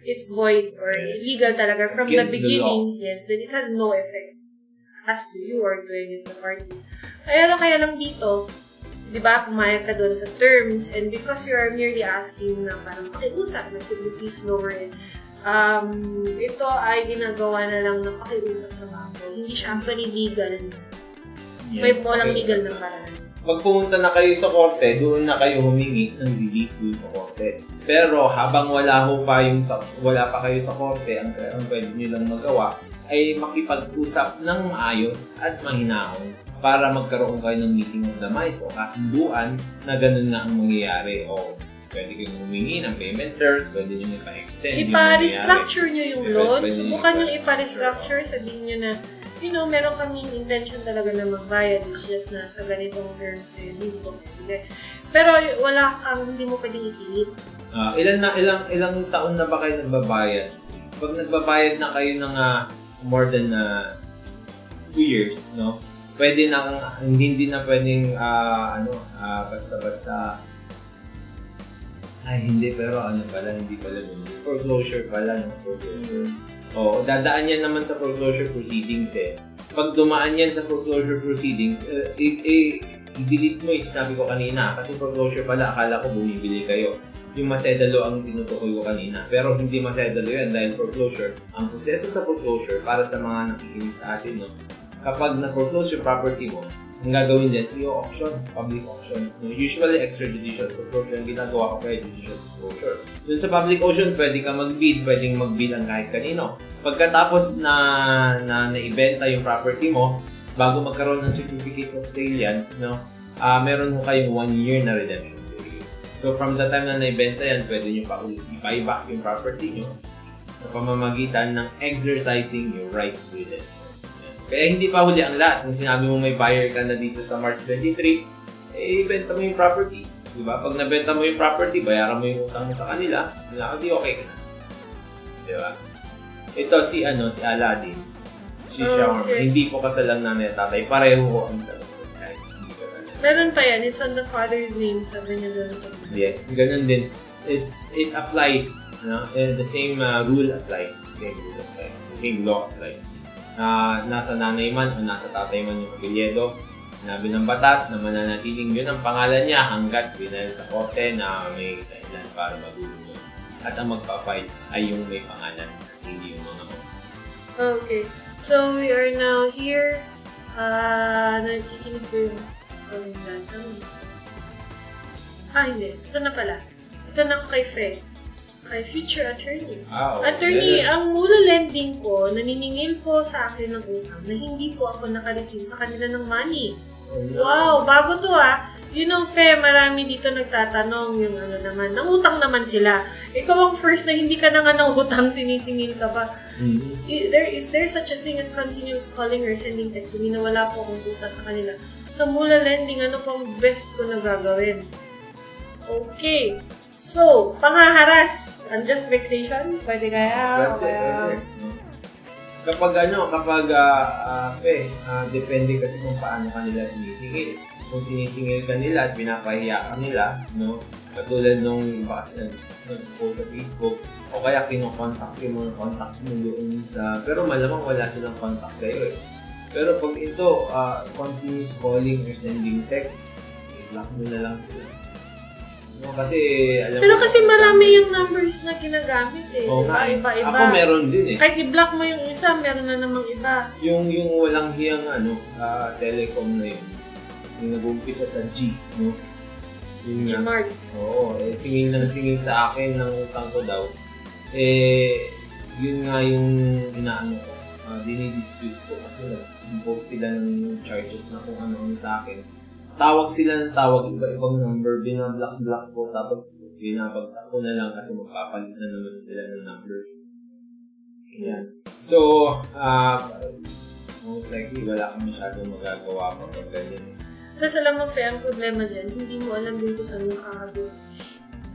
it's void or illegal talaga from the beginning. Yes, then it has no effect as to you or to any of the parties. Kaya lang dito, di ba, pumayag ka doon sa terms and because you are merely asking na parang pakiusap na could you please lower it, ito ay ginagawa na lang na pakiusap sa bangko. Hindi siya actually legal. May walang legal na paraan. Pag pumunta na kayo sa korte, doon na kayo humingi ng relief doon sa korte. Pero habang wala pa kayo sa korte, ang pwede nyo lang magawa ay makipag-usap ng maayos at mahinahon para magkaroon kayo ng meeting of the minds o kasunduan na ganun na ang mangyayari. O pwede kayong humingi ng payment terms, pwede nyo ipa-extend. Ipa-restructure nyo yung loan. Subukan nyo ipa-restructure, sabihin nyo na meron kaming intention talaga na magbayad. It's just na sa ganitong terms, hindi ko pwede. Pero hindi mo pwedeng ipilit. Ilang taon na ba kayo nagbabayad? Pag nagbabayad na kayo ng more than 2 years, no? Pwede na, hindi na pwedeng, basta-basta, hindi, pero hindi pala. Foreclosure pala, no? Foreclosure. Dadaan yan naman sa foreclosure proceedings Pag dumaan yan sa foreclosure proceedings, i-delete mo sinabi ko kanina. Kasi foreclosure pala, akala ko bumibili kayo. Yung masedalo ang tinutukoy ko kanina. Pero hindi masedalo yan dahil foreclosure. Ang proseso sa foreclosure, para sa mga nakikinig sa atin, no? Kapag na-foreclosure property mo, ang gagawin din, i-auction, public auction. Usually, extrajudicial foreclosure ang ginagawa ko kaya judicial foreclosure. Doon sa public auction, pwede ka mag-bid, pwedeng mag-bid ang kahit kanino. Pagkatapos na naibenta yung property mo, bago magkaroon ng certificate of sale yan, meron mo kayong 1 year na redemption period. So, from the time na naibenta yan, pwede nyo pa i-buyback yung property nyo sa pamamagitan ng exercising your right to redemption. Kaya hindi pa huli ang lahat. Kung sinabi mo may buyer ka na dito sa March 23, ibenta mo yung property. Diba? Pag nabenta mo yung property, bayaran mo yung utang mo sa kanila, di okay ka na. Diba? Ito si Aladdin. Hindi po kasalang nanay at tatay. Pareho ko ang sagot. Hindi kasalang. Meron pa yan. It's on the father's name. Sabi niya doon sa Yes, ganun din. It applies. The same rule applies. The same law applies. Nasa nanay man o nasa tatay man yung apelyido, sinabi ng batas na mananatiling yun ang pangalan niya hanggat binayad sa korte na may dahilan para magulong. At ang magpa-file ay yung may pangalan, hindi yung mga mo. Okay. So, we are now here. Nakikinig ko yung hindi. Ito na pala. Ito na kay Faye. Kay future attorney. Attorney, ang mula lending ko, naniningil po sa akin ng utang na hindi po ako naka-receive sa kanila ng money. Wow, bago to Fe, marami dito nagtatanong yung naman, nangutang naman sila. Ikaw ang first na hindi ka na nga nangutang, sinisingil ka pa. Is there such a thing as continuous calling or sending text? Hindi na wala po akong utang sa kanila. Sa mula lending, ano pong best ko na gagawin? Okay. So, panghaharas, unjust vexation, pwede kaya? Pwede. Kapag depende kasi kung paano kanila sinisingil. Kung sinisingil kanila at pinapahiya kanila, katulad nung iba kasi nag-post sa Facebook, o kaya kinokontak yung mga contacts mo doon pero malamang wala silang contact sa'yo Pero pag ito, continuous calling or sending text, i-block mo na lang sila. Pero kasi marami yung numbers na ginagamit Iba-iba. Ako meron din Kahit i-block mo yung isa, meron na namang iba. Yung walang hiyang telecom na yun. Yung nag-umpisa sa G, G-Mart. Singil sa akin ng utang ko daw. Yun nga yung inaano ko. Dinidispute ko kasi nag-impose sila ng charges na kung ano-ano sa akin. tawag sila ng tawag, iba-ibang number, binablock ko, tapos binabagsak ko na lang kasi magpapalit na naman sila ng number. Yan. So, most likely, wala kang masyadong magagawa kapag ganyan. Tapos alam mo, Fe, ang problema dyan, hindi mo alam din kung saan makakasuha.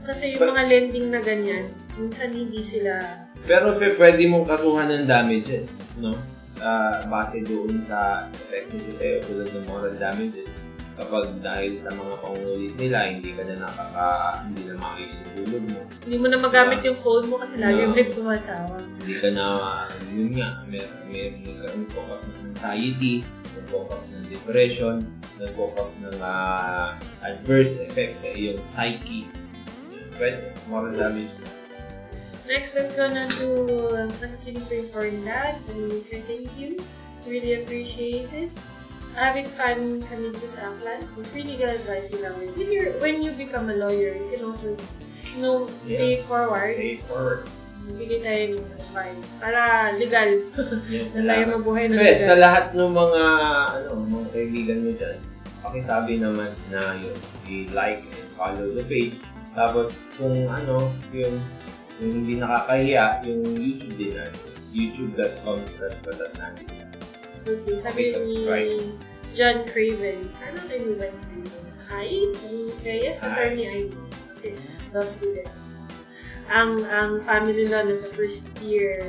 Kasi yung mga lending na ganyan, minsan hindi sila... Pero Fe, pwede mong kasuhan ng damages, no? Base doon sa effect nito sa'yo, tulad ng moral damages. Kapag dahil sa mga pangulit nila, hindi ka na hindi na makayos yung tulog mo. Hindi mo na magamit yung phone mo kasi lagi may tumatawag. Hindi ka na, yun nga, may focus ng anxiety, nag-focus ng depression, nag-focus ng adverse effects sa iyong psyche. Pwede, moral damage. Next, let's go na to thanking for that. So, thank you. Really appreciate it. Having fun kami dito sa class. Free legal advice lang. When you become a lawyer, you can also pay forward. Bigay tayo ng advice para legal. Na tayo mabuhay na legal. Sa lahat ng mga kaibigan mo dyan, pakisabi naman na yun, i-like and follow the page. Tapos kung yung hindi nakakahiya, yung YouTube din natin. youtube.com/BATASnatin.com. Okay, sabi ni John Craven. Ano kayo ba sabihin? Hi? Yes, attorney I know. Kasi law student. Ang family law na sa first year.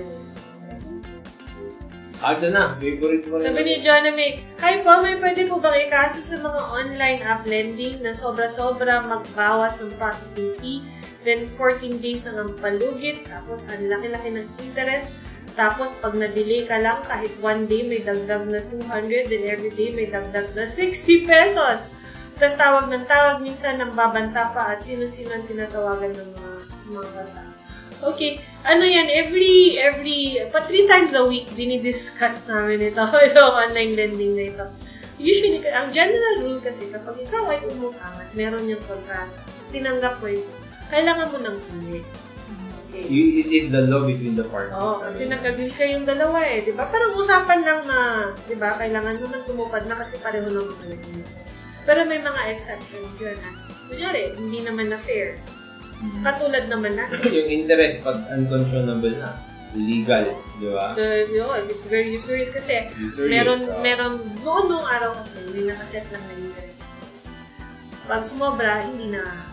Ito na, favorite mo na. Sabi ni John na hi po, may pwede po bang ikaso sa mga online app lending na sobra-sobra magbawas ng processing fee, then 14 days na ng palugit, tapos ang laki-laki ng interest, tapos pag na-delay ka lang, kahit one day may dagdag na 200, then every day may dagdag na 60 pesos. Tapos tawag ng tawag, minsan nang babanta pa at sino-sino ang tinatawagan ng mga bata. Okay, yan, every 3 times a week, dinidiscuss namin ito, yung online lending na ito. Usually, ang general rule kasi, kapag ikaw ay umutang at meron yung kontrata, tinanggap mo ito, kailangan mo nang sulit. Okay. It is the law between the parties. Kasi nag-agree kayong dalawa di ba? Parang usapan lang na, di ba, kailangan mo nang tumupad na kasi pareho lang mo. Pero may mga exceptions yun as, kunyari, hindi naman na fair. Katulad naman natin. Yung interest, pag unconscionable na, legal, di ba? It's very usurious kasi meron noong araw kasi may nakaset lang na interest. Pag sumobra, hindi na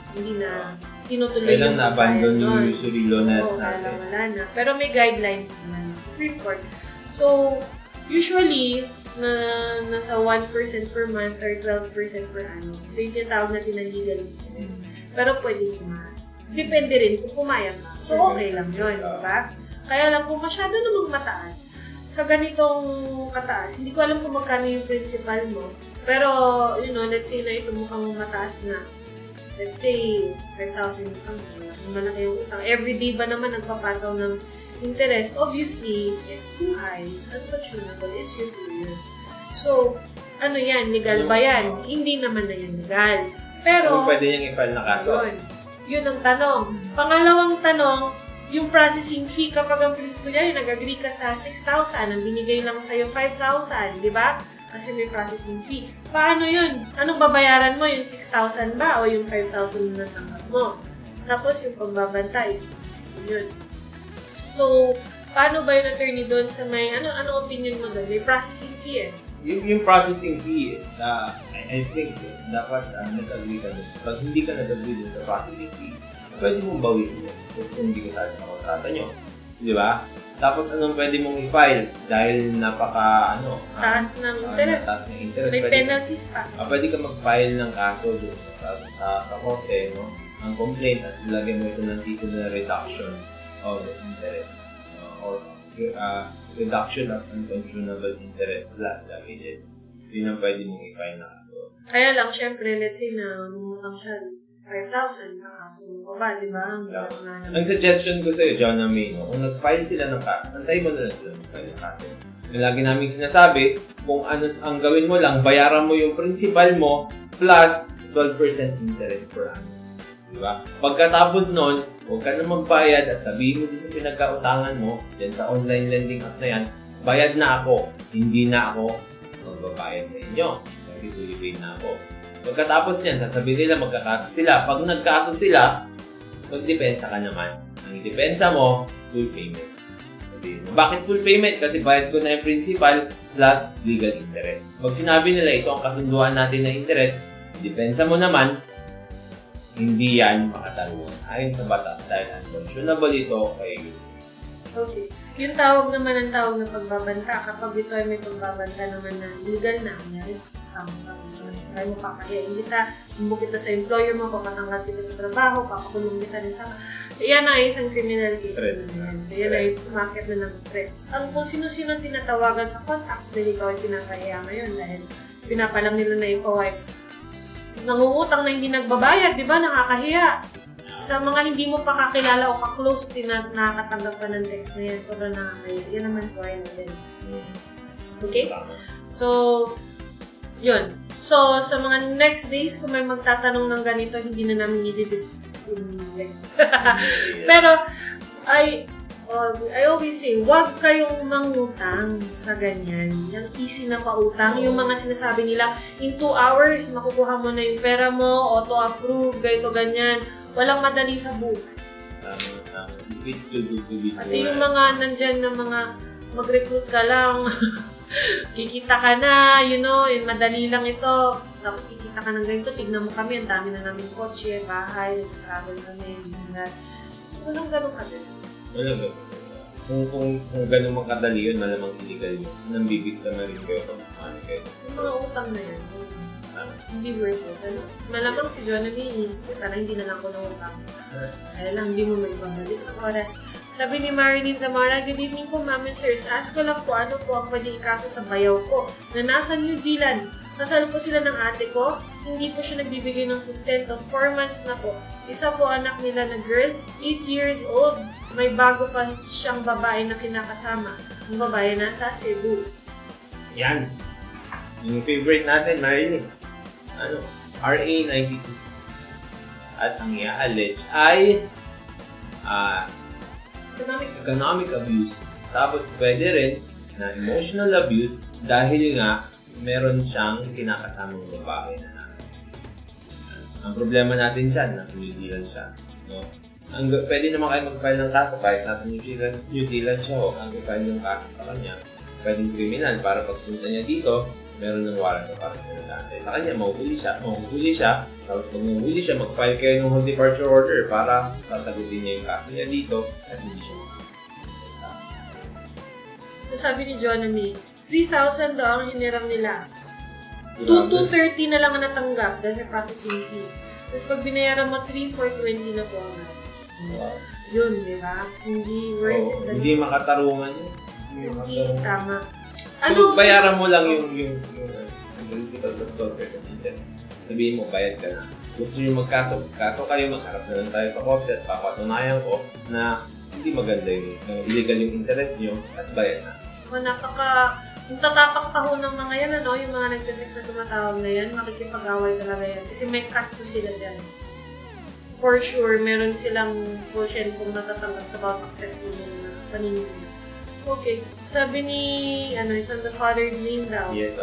tinutuloy yung na-abandon yung usury law natin. Wala na. Pero may guidelines naman ng Supreme Court. So, usually, nasa 1% per month or 12% per annum. Ito yung tinatawag natin na legal interest. Pero pwede tumaas. Depende rin kung pumayag ka. So, okay lang yun, diba? Kaya lang, kung masyado namang mataas, sa ganitong kataas, hindi ko alam kung magkano yung principal mo. Pero, let's say na ito mukhang mataas na. Let's say, 5,000 utang. Malaki yung utang. Everyday ba naman nagpapataw ng interest? Obviously, it's too high. It's unconscionable. It's usurious. So, yan? Legal ba yan? Hindi naman na yan legal. Pero, pwede niyang i-file na kaso? Yun ang tanong. Pangalawang tanong, yung processing fee, kapag ang principal yan, nag-agree ka sa 6,000, ang binigay lang sa'yo 5,000, di ba? Kasi may processing fee. Paano yun? Anong babayaran mo? Yung 6,000 ba? O yung 5,000 na natanggap mo? Tapos yung pagbabanta is yun. So, paano ba yung attorney doon sa may, ano opinion mo doon? May processing fee Yung processing fee, I think, dapat nag-agree ka doon. Pag hindi ka nag-agree doon sa processing fee, pwede mong bawiin yun. Kasi kung hindi ka sa kontrata nyo. Di ba? Tapos anong pwede mong i-file? Dahil taas ng interest. May penalties pa. Pwede ka mag-file ng kaso doon sa korte, no? Ang complaint at ilagay mo ito ng tipo na reduction of interest. Or reduction of unconscionable interest plus damages. Yun ang pwede mong i-file na kaso. Kaya lang, syempre, let's say na mumutang siya 5,000 na kaso mo ba, di ba? Ang suggestion ko sa'yo, John na May, kung nag-file sila ng kaso, antay mo na lang sila mag-file ng kaso. Lagi namin sinasabi, kung ano ang gawin mo lang, bayaran mo yung principal mo plus 12% interest per annum. Diba? Pagkatapos nun, huwag ka na magbayad at sabihin mo din sa pinagkautangan mo, yan sa online lending app na yan, bayad na ako, hindi na ako magbabayad sa inyo kasi fully paid na ako. Pagkatapos niyan, sasabihin nila magkakaso sila. Pag nagkaso sila, magdepensa ka naman. Ang depensa mo, full payment. Bakit full payment? Kasi bayad ko na yung principal plus legal interest. Pag sinabi nila ito ang kasunduan natin na interest, depensa mo naman, hindi yan makatarungan ayon sa batas dahil unconscionable ito kay gusto. Okay. Yung tawag naman ang tawag na pagbabanta, kapag ito ay may pagbabanta naman na legal na, yes, kaya mo kakayain kita, sumbok kita sa employer mo, papatanggal kita sa trabaho, papakulong kita rin sa... Yan ay isang criminal case. So, yan ay umakit na ng threats. Kung sino-sino tinatawagan sa contacts, dahil ikaw ay pinapahaya ngayon dahil pinapalam nila na ikaw ay nangungutang na hindi nagbabayad, di ba? Nakakahiya. Sa mga hindi mo pa kakilala o ka-close, nakakatanggap ka ng text na yan. Sobrang nakakahiya. Yan naman po ay natin. Okay? So, yun. So, sa mga next days, kung may magtatanong ng ganito, hindi na namin i-discuss. Pero, I always say, huwag kayong mangutang sa ganyan. Yung easy na pautang. Yung mga sinasabi nila, in 2 hours, makukuha mo na yung pera mo, auto-approve, ganito, ganyan. Walang madali sa buhay. Pati yung mga nandyan na mga mag-recruit ka lang, kikita ka na, madali lang ito. Tapos kikita ka ng ganito, tignan mo kami, ang dami na namin kotse, bahay, travel kami, walang ganun kadali. Walang ganun. Kung ganun makadali yun, malamang illegal yun. Nambibig ka na rin kayo kung ano kayo. Yung mga utang na yan, hindi worth it. Malamang si Johnny, sana hindi na lang ko nangutang. Kaya lang, hindi mo magbabalik ng oras. Sabi ni Marilyn Zamora, good evening po, ma'am and sirs. Ask ko lang po ano po ang pwede ikaso sa bayaw ko na nasa New Zealand. Kasal po sila ng ate ko. Hindi po siya nagbibigay ng sustento. 4 months na po. Isa po anak nila na girl, 8 years old. May bago pa siyang babae na kinakasama. Ang babae nasa Cebu. Yan. Yung favorite natin, Marilyn. RA 9260. At ang i-allege ay economic abuse. Tapos pwede rin na emotional abuse dahil nga meron siyang kinakasamang babae na nasa. Ang problema natin dyan, nasa New Zealand siya. No? Pwede naman kayo mag-file ng kaso kahit nasa New Zealand siya. Ang file ng kaso sa kanya, pwedeng kriminal para pagpunta niya dito, meron ng warrant para sa nilante. Sa kanya, mahuhuli siya. Tapos pag mahuhuli siya, mag-file kayo ng whole departure order para sasagutin niya yung kaso niya dito at hindi siya sabi ni Johnny, 3,000 daw ang hiniram nila. 2,230 na lang ang natanggap dahil sa processing fee. Tapos pag binayaran mo 3,420 na po ang yun, di ba? Hindi worth it. Hindi makatarungan yun. Hindi tama. So, bayaran mo lang yung principal plus 12% interest. Sabihin mo, bayad ka na. Gusto nyo magkaso kayo, magharap na lang tayo sa korte at papatunayan ko na hindi maganda yung illegal yung interest nyo at bayad na. Yung tatapang kahon ng mga yan, yung mga nagte-text na tumatawag na yan, makikipag-away talaga yan. Kasi may cut to sila dyan. For sure, meron silang portion kung natatanggap sa bawat successful na paninigin. Okay. Sabi ni, it's on the father's name daw. Yes,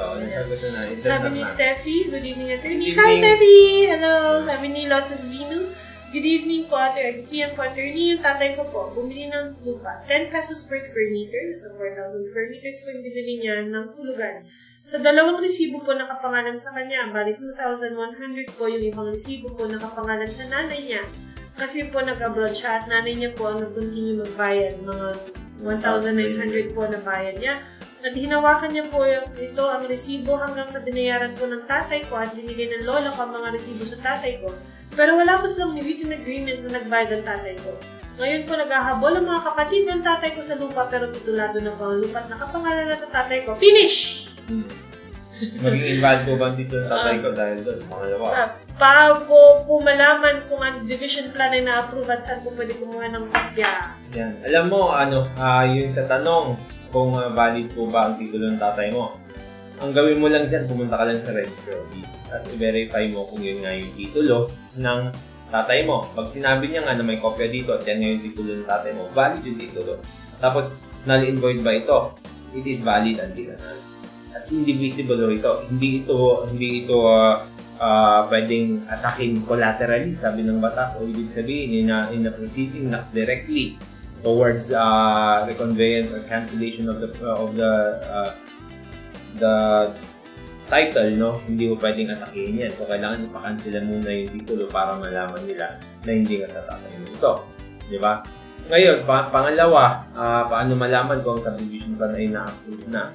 Sabi ni Steffi, good evening, attorney. Hi, Steffi! Hello! Sabi ni Lotus Vino, good evening po, PM po, attorney. Yung tatay ko po, bumili ng lupa. 10 pesos per square meter. So, 4,000 square meters po yung binili niya ng tulugan. Sa 2 resibo po nakapangalan sa kanya, bali 2,100 po yung ibang resibo po nakapangalan sa nanay niya. Kasi po nag-abroad siya at nanay niya po ang nag-continue magbayad. Mga 1,900 po na bayad niya. At hinawakan niya po ito ang resibo hanggang sa binayaran po ng tatay ko at binigay ng lola ko ang mga resibo sa tatay ko. Pero wala po silang written agreement na nagbayad ang tatay ko. Ngayon po naghahabol ang mga kapatid ng tatay ko sa lupa pero titulado na po ang lupa at nakapangalan na sa tatay ko. Finish! Maging involved po ba dito ng tatay ko dahil doon? Pangalawa. Para po malaman kung ang division plan ay na-approve at saan po pwede kumuha ng kopya. Yan. Alam mo, yun sa tanong kung valid po ba ang titulo ng tatay mo. Ang gawin mo lang dyan, pumunta ka lang sa Register of Deeds. Tapos i-verify mo kung yun nga yung titulo ng tatay mo. Pag sinabi niya nga na may kopya dito at yan nga yung titulo ng tatay mo, valid yung titulo. Tapos, null and void ba ito? It is valid until null. At indivisible ito. Hindi ito pwedeng atakin collaterally, sabi ng batas, o ibig sabihin in a proceeding, not directly towards reconveyance or cancellation of the title, no? Hindi mo pwedeng atakihin yan. So, kailangan ipakansilan muna yung titulo para malaman nila na hindi ka sa tatay mo ito. Di ba? Ngayon, pangalawa, paano malaman kung ang subdivision plan ay na-approve na?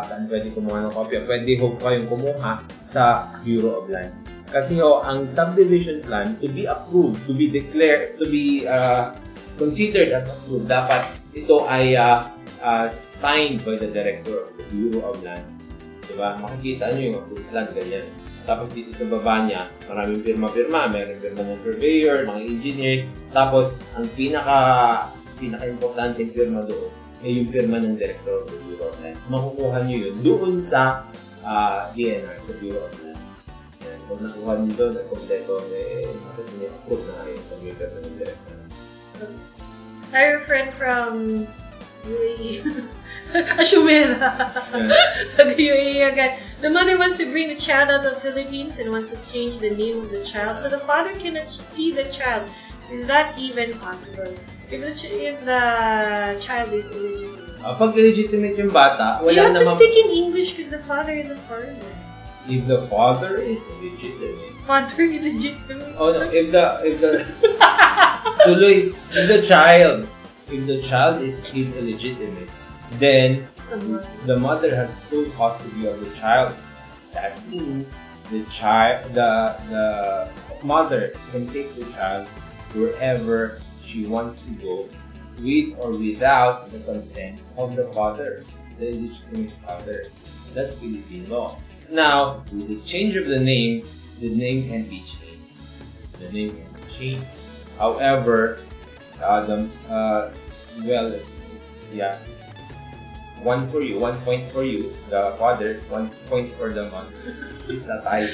Saan pwede kumuha ng kopya? Pwede ho kayong kumuha sa Bureau of Lands. Kasi ang subdivision plan, to be approved, to be declared, to be considered as approved, dapat ito ay signed by the Director of the Bureau of Lands. Diba? Makikita nyo yung approved plan, ganyan. Tapos dito sa baba niya, maraming pirma-pirma. Meron pirma ng surveyor, mga engineers. Tapos, ang pinaka-importante pirma doon ay yung pirma ng Director of the Bureau of Lands. Makukuha nyo yun doon sa DNR, sa Bureau of Lands. Yan. Kung nakuha nyo doon, at kompleto, bakit nyo approve na kayo pag yung pirma ng Director. Our friend from UAE. Ashumera. UAE again. The mother wants to bring the child out of the Philippines and wants to change the name of the child. So the father cannot see the child. Is that even possible? If the child is illegitimate. Pag illegitimate yung bata, wala you have to namang... speak in English because the father is a foreigner. If the father is illegitimate. Father illegitimate? Oh no, if the tuloy, if the child is illegitimate, then the mother has sole custody of the child. That means the mother can take the child wherever she wants to go, with or without the consent of the father, the illegitimate father. That's Philippine law. Now, with the change of the name can be changed. However, it's one point for you, the father, 1 point for the mother. It's a tie.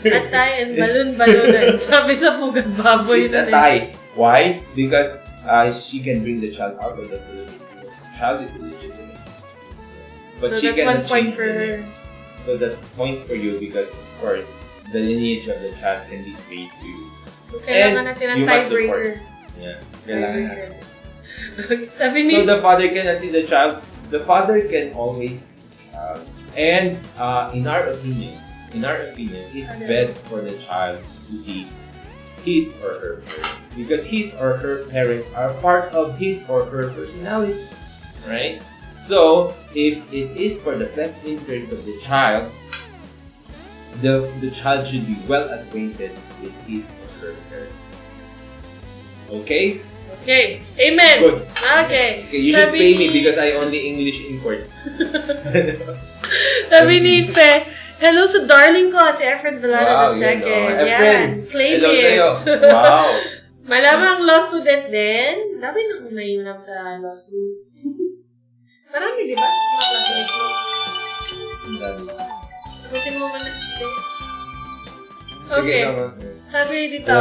Atay and balon-balonan. Sabi sa pugad baboy. It's a tie. Why? Because she can bring the child out of the Philippines. The child is illegitimate. But so she that's 1 can point for her. So that's point for you because, of course, the lineage of the child can be traced to you. So kailangan natin ng tiebreaker. Yeah, kailangan natin. Sabi ni... So the father cannot see the child. The father can always and in our opinion, it's best for the child to see his or her parents because his or her parents are part of his or her personality, right? So if it is for the best interest of the child, the child should be well acquainted with his or her parents. Okay? Okay. Amen. Good. Okay. You should pay me because I only English in court. Sabi ni Fe, hello sa darling ko, si Efren Valada II. Yan. Claim it. Wow. Malamang law student din. Dami na kung naiunap sa law school. Marami, di ba? Mga classmates mo. Sagutin mo man lang siya. Okay. Sabi dito,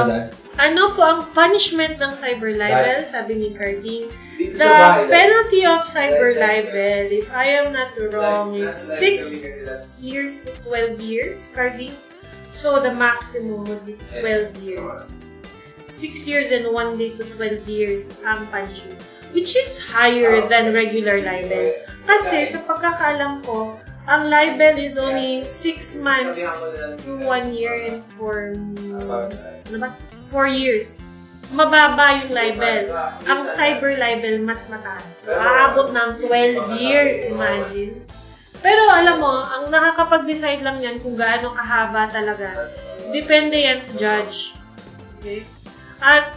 ano po ang punishment ng cyber libel? Sabi ni Carding. The penalty of cyber libel, if I am not wrong, is 6 years to 12 years, Carding. So the maximum would be 12 years. 6 years and 1 day to 12 years ang punishment, which is higher than regular libel. Kasi sa pagkakaalam ko, ang libel is only 6 months to 1 year and 4 years. Mababa yung libel. Ang cyber libel mas mataas. So, aabot ng 12 years, imagine. Pero alam mo, ang nakakapag-decide lang yan kung gaano kahaba talaga. Depende yan sa judge. Okay? At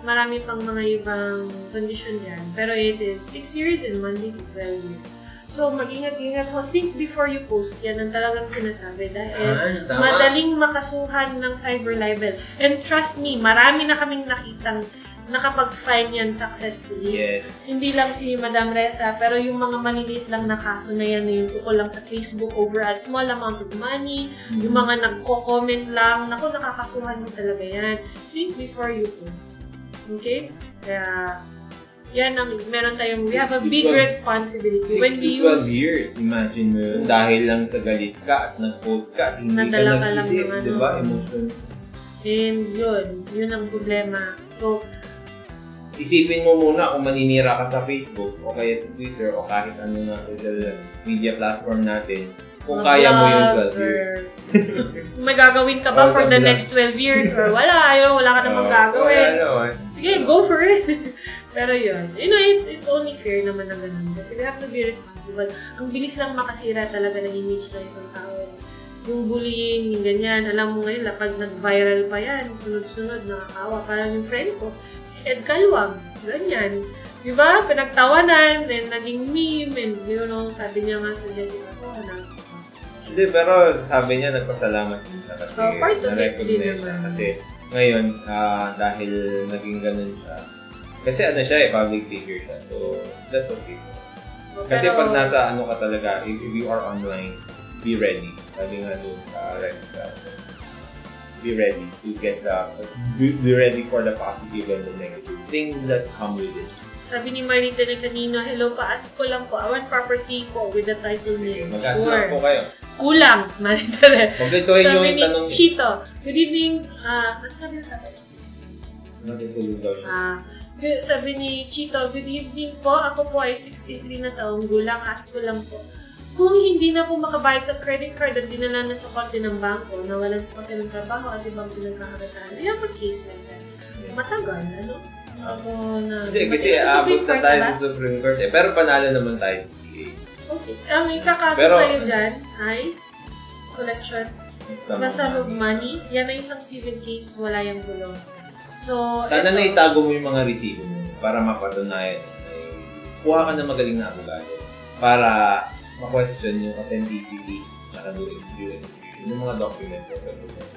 marami pang mga ibang condition yan. Pero it is 6 years and 1 day to 12 years. So, mag-ingat-ingat mo. Think before you post. Yan ang talagang sinasabi. Dahil madaling makasuhan ng cyber libel. And trust me, marami na kaming nakitang nakapag-file yan successfully. Yes. Hindi lang si Madam Reza, pero yung mga maliliit lang na kaso na yan, yung tukol lang sa Facebook over a small amount of money, yung mga nagko-comment lang, naku, nakakasuhan mo talaga yan. Think before you post. Okay? Kaya, Yan ang, meron tayong, we have a big responsibility. 6 when to 12 years, imagine mo yun, dahil lang sa galit ka at nag-post ka, hindi ka nag-isip, di ba? Emotion. And yun ang problema. So, isipin mo muna kung maninira ka sa Facebook o kaya sa Twitter o kahit ano na social media platform natin, kung kaya mo yun 12 years. May gagawin ka ba for the next 12 years or wala? Wala ka namang gagawin. Sige, go for it. Pero yun, it's only fair naman na ganun. Kasi we have to be responsible. Ang bilis lang makasira talaga ng image ng isang tao. Yung bullying, yung ganyan. Alam mo ngayon, pag nag-viral pa yan, sunod-sunod, nakakawa. Parang yung friend ko, si Ed Calwag, ganyan. Diba? Pinagtawanan, and naging meme, and sabi niya nga sa Jessica Sohana. Hindi, pero sabi niya, nagpasalamat din siya kasi na-recognize siya. Kasi ngayon, dahil naging ganun siya, kasi siya public figure siya. So, that's okay. Kasi pag nasa ka talaga, if you are online, be ready. Sabi nga doon sa Reddit, be ready to get be ready for the positive and the negative things that come with it. Sabi ni Marita na kanina, hello, pa-ask ko lang po. I want property po with the title name. Mag-ask lang po kayo. Kulang, Marita na. Pagkituhin yung tanong. Chito, good evening. Ano sabi na tayo? Natutulog daw siya. Sabi ni Chito, good evening po. Ako po ay 63 na taong gulang. Ask ko lang po. Kung hindi na po makabayad sa credit card at dinala na sa konti ng bangko, nawalan po kasi ng trabaho at ibang pinagkakakitaan, ay ang case like that. Matagal, Hindi, kasi aabot na tayo sa Supreme Court eh. Pero panalo naman tayo sa CA. Okay. Ang ikakaso sa'yo dyan ay collection. Nasa log money. Yan ay isang civil case, wala yung gulong. So, sana naitago mo yung mga resibo mo para mapatunayan. Kuha ka na magaling na abogado para ma-question yung authenticity at yung mga documents na represent.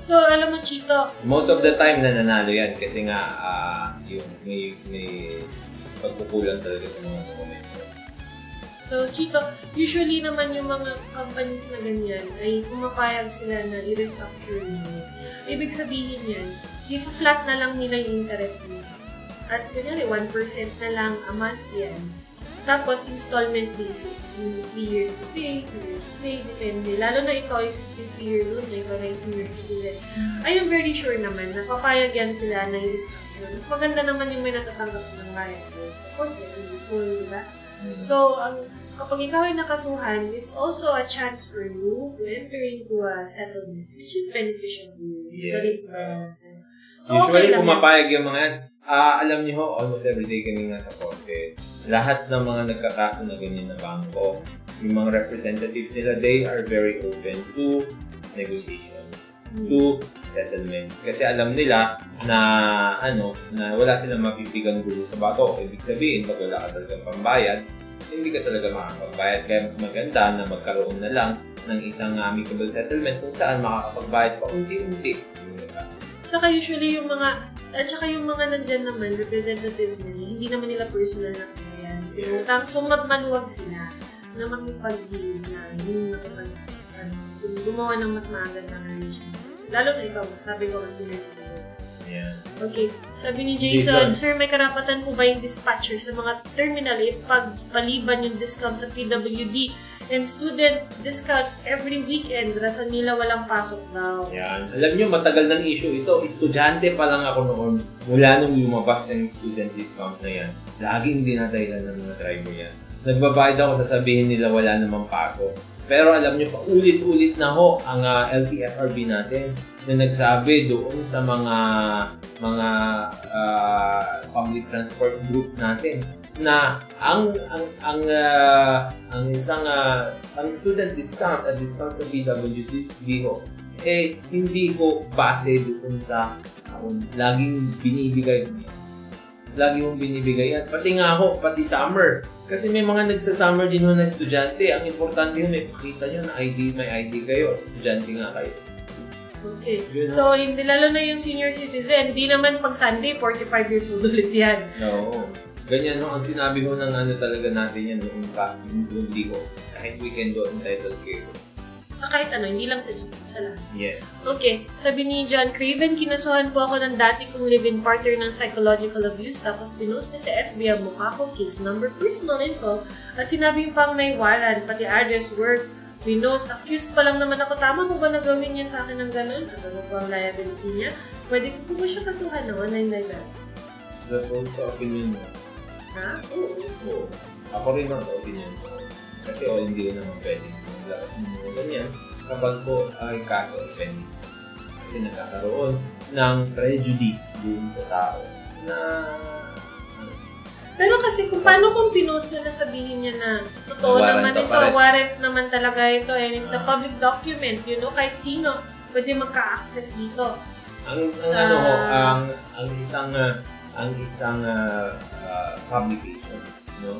So, alam mo, Chito, most of the time nananalo yan kasi nga yung may pagkukulang talaga sa mga dokumento. So, Chito, usually naman yung mga companies na ganyan ay pumapayag sila na i-restructure nyo. Ibig sabihin yan, i-flat na lang nila yung interest nila. At kunyari, 1% na lang a month yan. Tapos, installment basis. 3 years to pay, 2 years to pay, depende. Lalo na ikaw ay 63-year loan na ikaw na senior citizen. I am very sure naman na papayag yan sila na i-restructure. Mas maganda naman yung may natatanggap ng bayad mo. Full, diba? So, kapag ikaw ay nakasuhan, it's also a chance for you to enter into a settlement, which is beneficial to you. Yes. So, usually, pumapayag yung mga yan. Alam niyo ho, almost everyday kami nga sa korte. Lahat ng mga nagkakaso na ganyan na bangko, yung mga representatives nila, they are very open to negotiation, to settlements. Kasi alam nila na na wala silang mapipigang gulo sa bato. Ibig sabihin, pag wala ka talagang pambayad, hindi ka talaga makakapagbayad. Kaya mas maganda na magkaroon na lang ng isang amicable settlement kung saan makakapagbayad pa unti-unti. Saka usually yung mga nandyan naman, representatives nila, hindi naman nila personal na kaya yan. So, maluwag sila na makipag-deal na yung gumawa ng mas maagad na relationship. Lalo na ikaw, sabi ko kasi na sila. Yeah. Okay. Sabi ni Jason, Sir, may karapatan po ba yung dispatcher sa mga terminal pagpaliban yung discount sa PWD and student discount every weekend, rason nila walang pasok daw. Yan. Alam nyo, matagal ng issue ito. Estudyante pa lang ako noon. Mula nung lumabas yung student discount na yan, laging dinadahilan ng mga driver yan. Nagbabayad ako, sasabihin nila wala namang pasok. Pero alam nyo, paulit-ulit na ho ang LTFRB natin na nagsabi doon sa mga public transport groups natin na ang student discount at discount sa BWD hindi ko base doon sa laging binibigay yan. Pati nga ako, pati summer. Kasi may mga nagsa-summer din ho na estudyante. Ang importante yun, may pakita nyo na may ID kayo. Estudyante nga kayo. Okay. So, hindi lalo na yung senior citizen. Hindi naman pag Sunday, 45 years old ulit yan. No. Ganyan ho, ang sinabi ho ng talaga natin yan noong hindi ko. Kahit weekend do entitled cases. Kahit ano, hindi lang sa GP, sa lahat. Yes. Okay. Sabi ni John Craven, kinasuhan po ako ng dati kong live-in partner ng psychological abuse tapos pinost niya sa FB ang mukha ko, case number, personal info at sinabi pang may warrant, pati address, work, pinost. Accused pa lang naman ako. Tama ko ba na gawin niya sa akin ng ganun? At ano po ang liability niya? Pwede ko po siya kasuhan na online like that? Sa opinion mo? Ha? Oo. Ako rin lang sa opinion ko. Kasi hindi ko naman pwede maglakas ng mga ganyan kapag po ay kaso offending. Kasi nagkakaroon ng prejudice din sa tao na pero kasi paano kung pinost na sabihin niya na totoo naman ito, warrant naman talaga ito, and it's a public document, you know, kahit sino pwede magka-access dito. Ang isang publication, no?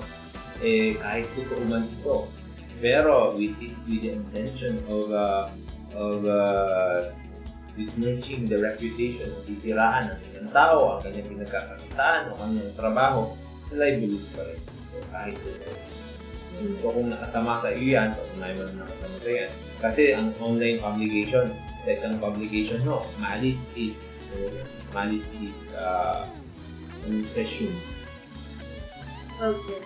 Kahit totoo man ito, pero it's with the intention of besmirching the reputation, sisiraan ng isang tao, ang kanyang pinagkakakitaan o kanyang trabaho, libelous pa rin. So, kahit ito. So, kung nakasama sa iyo yan, pag may man nakasama sa yan, kasi ang online publication, sa isang publication, no, malice is presumed. Okay.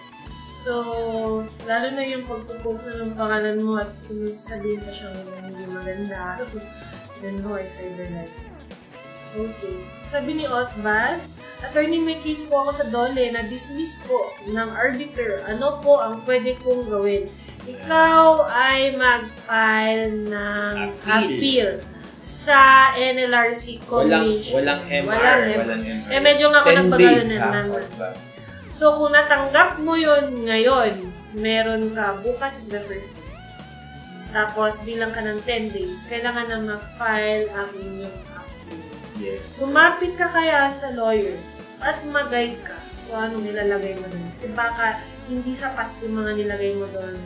So, lalo na yung pagpo-post na ng pangalan mo at kung sasabihin ka siyang hindi maganda, yun ho ay cyberlife. Okay. Sabi ni Otbas, attorney, may case po ako sa DOLE na dismiss po ng arbiter. Ano po ang pwede kong gawin? Ikaw ay mag-file ng appeal sa NLRC Commission. Walang MR. Medyo nga ako nagbagalan naman. So, kung natanggap mo yun ngayon, meron ka, bukas is the first day. Tapos, bilang ka ng 10 days, kailangan na ma-file ang inyong appeal. Yes. Lumapit ka kaya sa lawyers at mag-guide ka kung anong nilalagay mo doon. Kasi baka hindi sapat yung mga nilagay mo doon.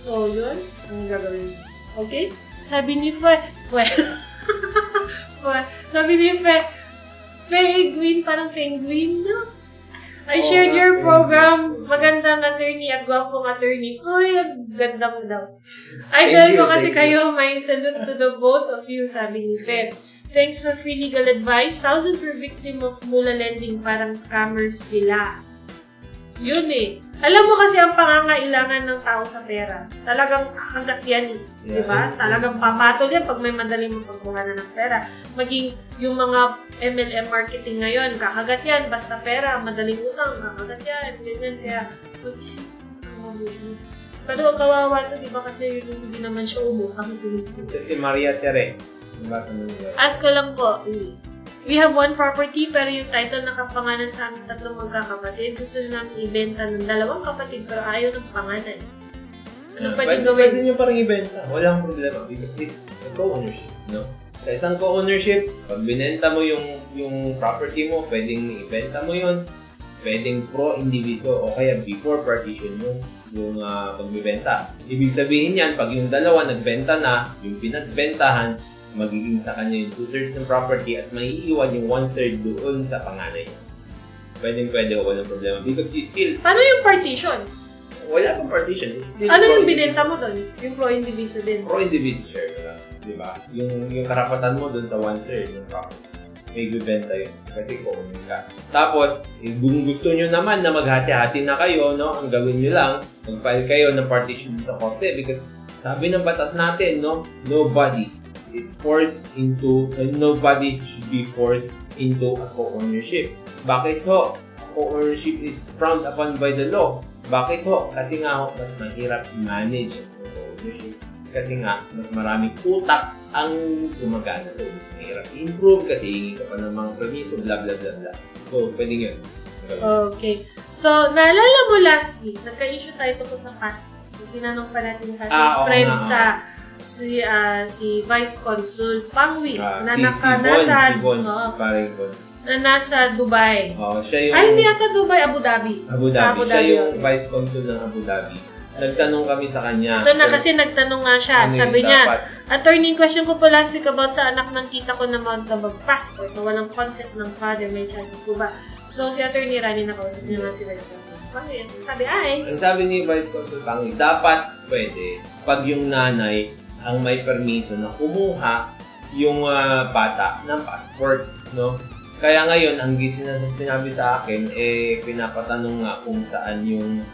So, yun ang gagawin. Okay? Sabi ni Fegwin, parang Fengwin, no? I shared your program. Magandang attorney at gwapong attorney. Uy, ganda mo daw. Idol ko kasi kayo. May salute to the both of you, sabi ni Fe. Thanks for free legal advice. Thousands were victim of mula lending. Parang scammers sila. Yun eh. Alam mo kasi ang pangangailangan ng tao sa pera. Talagang kakagat yan. Yeah. Diba? Talagang papatol yan pag may madaling mapagkuha na ng pera. Maging yung mga MLM marketing ngayon, kakagat yan. Basta pera, madaling utang, kakagat yan. Ganyan. Kaya, mag-isip. Pero kawawa to, diba? Kasi yun hindi naman siya umutang. Kasi Maria Tere. Ask ko lang po. We have one property, pero yung title nakapangalan sa aming tatlong magkakapatid. Gusto nyo namin ibenta ng dalawang kapatid, pero ayaw ng pangalan. Ano pwede gawin? Pwede nyo parang ibenta. Walang problema because it's a co-ownership, no? Sa isang co-ownership, pag binenta mo yung property mo, pwedeng ibenta mo yun. Pwedeng pro-indiviso o kaya before partition yung pagbibenta. Ibig sabihin yan, pag yung dalawa nagbenta na, yung pinagbentahan, magiging sa kanya yung 2/3 ng property at maiiwan yung 1/3 doon sa panganay niya. Pwede, walang problema. Because you still... Paano yung partition? Wala pang partition. It's still... Ano yung binenta mo doon? Yung pro-indiviso din? Pro-indiviso share na lang. Diba? Yung karapatan mo doon sa 1/3 ng property. May bibenta yun. Kasi co-owner ka. Tapos, kung gusto nyo naman na maghati-hati na kayo, no? Ang gawin nyo lang, mag-file kayo ng partition sa korte. Because sabi ng batas natin, no? Nobody should be forced into a co-ownership. Bakit ho? Co-ownership is frowned upon by the law. Bakit ho? Kasi nga ho, mas mahirap i-manage ang co-ownership. Kasi nga, mas maraming utak ang gumagana. So, mas mahirap i-improve kasi hingi ka pa ng mga permiso, blah blah blah blah. So, pwede yun. Okay. So, naalala mo last week, nagka-issue tayo ito sa passport. Tinanong pa natin sa ating friend sa si Vice Consul Pangwi na nasa Dubai. Siya yung... Ay, hindi ata Dubai, Abu Dhabi. Abu Dhabi. Siya yung Vice Consul ng Abu Dhabi. Nagtanong kami sa kanya. Ito na kasi nagtanong nga siya. Sabi niya, attorney, question ko po last week about sa anak ng tita ko na mag-passport na walang concept ng father, may chances po ba? So, si Attorney Rani nakausap niya nga si Vice Consul. Bakit? Sabi ay. Ang sabi ni Vice Consul Tangi, dapat pwede pag yung nanay ang may permiso na kumuha yung bata ng passport, no? Kaya ngayon, ang sinabi sa akin, pinapatanong nga kung saan yung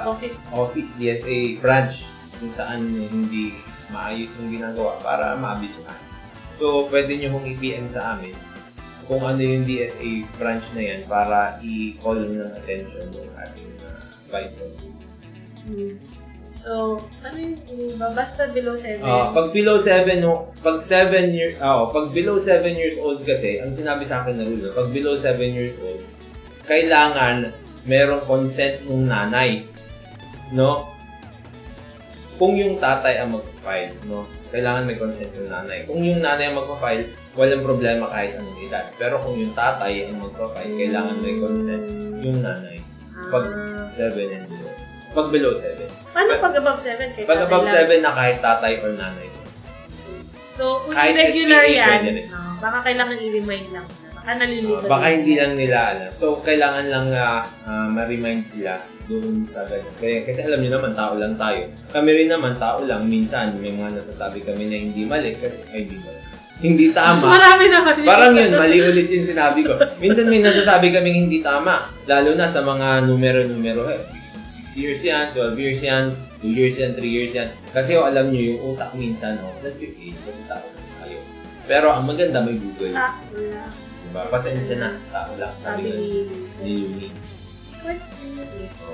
office DFA branch, kung saan hindi maayos yung ginagawa para maabisuhan. So, pwede nyo hong i-PM sa amin kung ano yung DFA branch na yan para i-call ng attention ng ating Vice Consul. So, ano yung basta below 7? Pag below 7, pag below 7 years old kasi, ang sinabi sa akin na rule, pag below 7 years old, kailangan merong consent ng nanay, no? Kung yung tatay ang mag-file, no? Kailangan may consent ng nanay. Kung yung nanay ang mag-file, walang problema kahit anong edad. Pero kung yung tatay ang mag-file, kailangan may consent yung nanay. Pag 7 and below. Pag below 7. Paano pag above 7? Pag above 7 na kahit tatay or nanay. So, kung irregular yan, baka kailangan i-remind lang. Baka nalilimutan. Baka hindi lang nila alam. So, kailangan lang ma-remind sila doon sa ganyan. Kasi alam niyo naman, tao lang tayo. Kami rin naman, tao lang. Minsan, may mga nasasabi kami na hindi mali. Kasi, hindi mali. Hindi tama. Mas marami naman. Parang yun, mali ulit yung sinabi ko. Minsan may nasasabi kaming hindi tama. Lalo na sa mga numero-numero. 6 years yan, 12 years yan, 2 years yan, 3 years yan. Kasi alam nyo yung utak minsan, that's your age, kasi tao lang tayo. Pero ang maganda may Google. Diba? Pasensya na, tao lang. Sabi ni Yuni.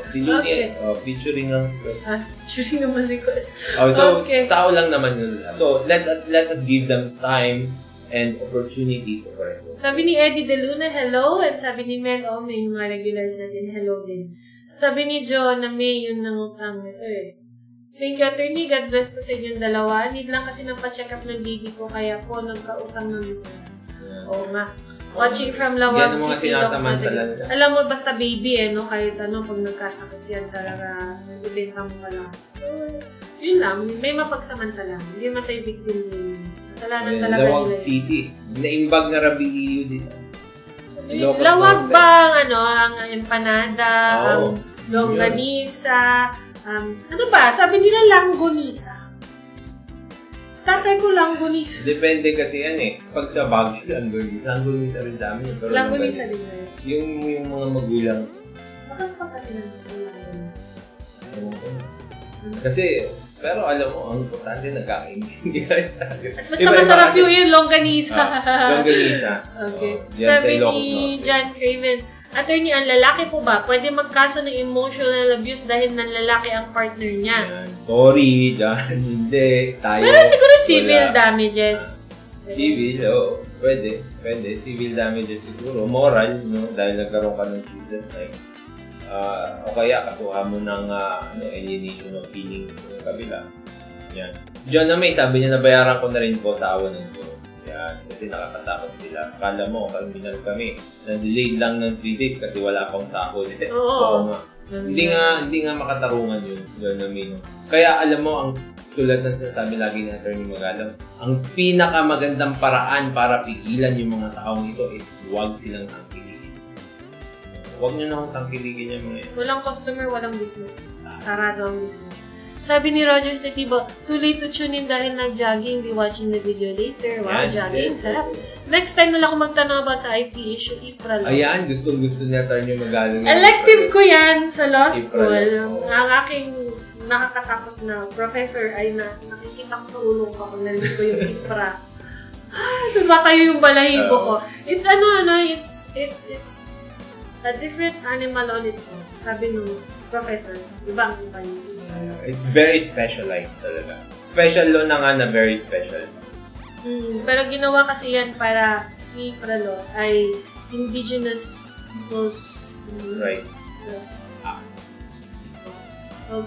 Si Yuni, featuring lang si Quest. Featuring naman si Quest. So, tao lang naman yun. So, let us give them time and opportunity to correct. Sabi ni Eddie De Luna, hello. And sabi ni Mel, may mga regulars natin, hello din. Sabi ni Joe na may yun nangutang nito Thank you, Atty. God bless po sa inyong dalawa. Need lang kasi nagpa-check up ng baby ko, kaya po nagkautang ng insurance. Oo nga. Watching from Lawag City. Alam mo, basta baby no? Kahit ano, pag nagkasakit yan talaga, nag-ibenta mo ka lang. So, yun lang. May mapagsamantala. Hindi naman tayo victim din. Kasalanan talaga nila. Lawag City. Naimbag na Rabi dito. Lawag bang, ang empanada, ang longganisa, ano ba? Sabi nila langgonisa. Tatay ko langgonisa. Depende kasi yan Pag sa Baguio, langgonisa rin sa amin. Langgonisa din na yung mga magulang. Bakas pa kasi naman sa langgonisa. Kasi, pero alam mo, ang importante nagkakaintindihan tayo. At basta masarap yung longganisa. Longganisa. Okay. Sabi ni John Craven, Attorney, ang lalaki po ba pwede magkaso ng emotional abuse dahil nanlalaki ang partner niya? Sorry, John. Hindi. Tayo. Pero siguro civil damages. Civil, pwede. Pwede. Civil damages siguro. Moral, no? Dahil nagkaroon ka ng sleepless nights. O kaya kasuhan mo ng alienation of feelings ng kabila. Yan. Si John na May, sabi niya nabayaran ko na rin po sa awa ng Diyos. Yan. Kasi nakakatakot sila. Akala mo, kalminal kami. Na-delayed lang ng 3 days kasi wala pang sahod. Oo nga. Hindi nga makatarungan yun, John na May. Kaya alam mo, ang tulad ng sinasabi lagi ni Atty. Magalong, ang pinakamagandang paraan para pigilan yung mga taong ito is huwag silang tangkiligin. Huwag nyo na akong tangkiligin yung mga yun. Walang customer, walang business. Sarado ang business. Sabi ni Rogers Nativo, too late to tune in dahil nag-jogging, be watching the video later. Wow, jogging, sarap. Next time na lang ako magtanong about sa IP issue, IPRA law. Ayan, gusto niya tayo nyo Magalong. Elective ko yan sa law school. Ang aking nakakatakot na professor ay nakikita ko sa ulo ko kung nandito ko yung IPRA. Sumatayo yung balahibo ko. It's it's a different animal on its own. Sabi nung professor, ibang iba yun. It's very specialized talaga. Special law na nga na very special. Pero ginawa kasi yan para IPRA law ay Indigenous People's Rights. So,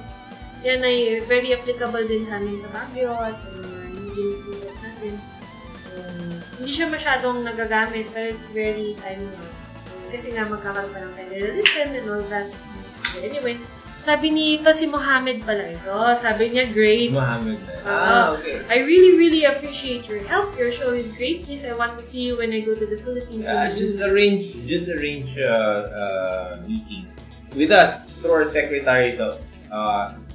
yan ay very applicable din sa amin sa Baguio at sa mga Indigenous peoples natin. Hindi siya masyadong nagagamit pero it's very timely. Kasi nga magkakaroon pa ng federalism and all that. So, anyway, sabi nito si Mohammed pala ito. Sabi niya, great. Mohammed. Okay. I really, really appreciate your help. Your show is great. Please, I want to see you when I go to the Philippines. Just arrange meeting with us through our secretary to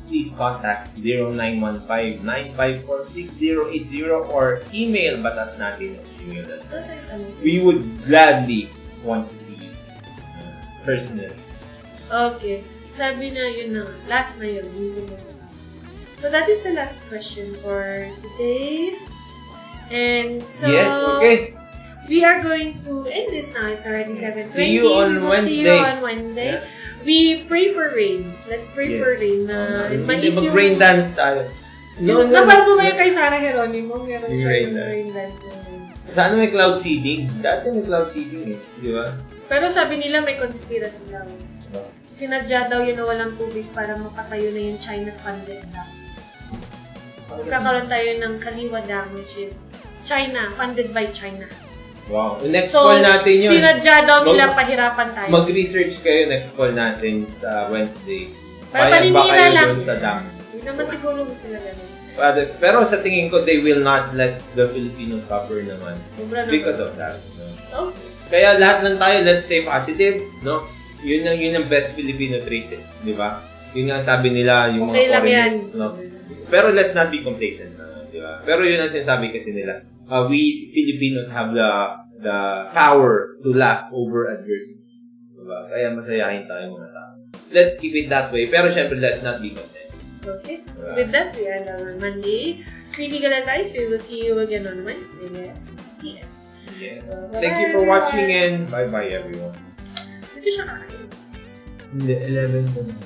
please contact 0915-954-6080 or email BATASnatin.com. We would gladly want to see you personally. Okay. Sabi na yun na. Last na yun. So that is the last question for today. And so... Yes, okay. We are going to end this now. It's already 7:20. See you on Wednesday. See you on Wednesday. Yeah. We pray for rain. Let's pray for rain. Mag-rain dance tayo. Napal mo ba yung kay Sarah Geronimo? Meron siya rain dance. Sana may cloud seeding. Dati may cloud seeding eh. Di ba? Pero sabi nila may conspiracy daw. Sinadya daw yun na walang tubig para mapatayo na yung China-funded dam. Magkakaroon tayo ng Kaliwa Dam, which is China, funded by China. Wow. Next call natin yun. Sinadya daw nila pahirapan tayo. Mag-research kayo, next call natin sa Wednesday. Para paninira lang. Sa dam. Hindi naman siguro sila ganun. Pero sa tingin ko, they will not let the Filipinos suffer naman. Because of that. No? Okay. Kaya lahat lang tayo, let's stay positive. No? Yun ang best Filipino trait. Di ba? Yun nga sabi nila, yung okay mga foreigners. No? Pero let's not be complacent. Di ba? Pero yun ang sinasabi kasi nila. We Filipinos have the power to laugh over adversities. Diba? Kaya masayahin tayo mga tao. Let's keep it that way. Pero syempre, let's not be content. Okay. Diba? With that, we end our Monday. Critical Advice. We will see you again on Wednesday at 6 p.m. Yes. Thank you for watching and bye-bye everyone. Ito siya kakain. Hindi, 11 po na.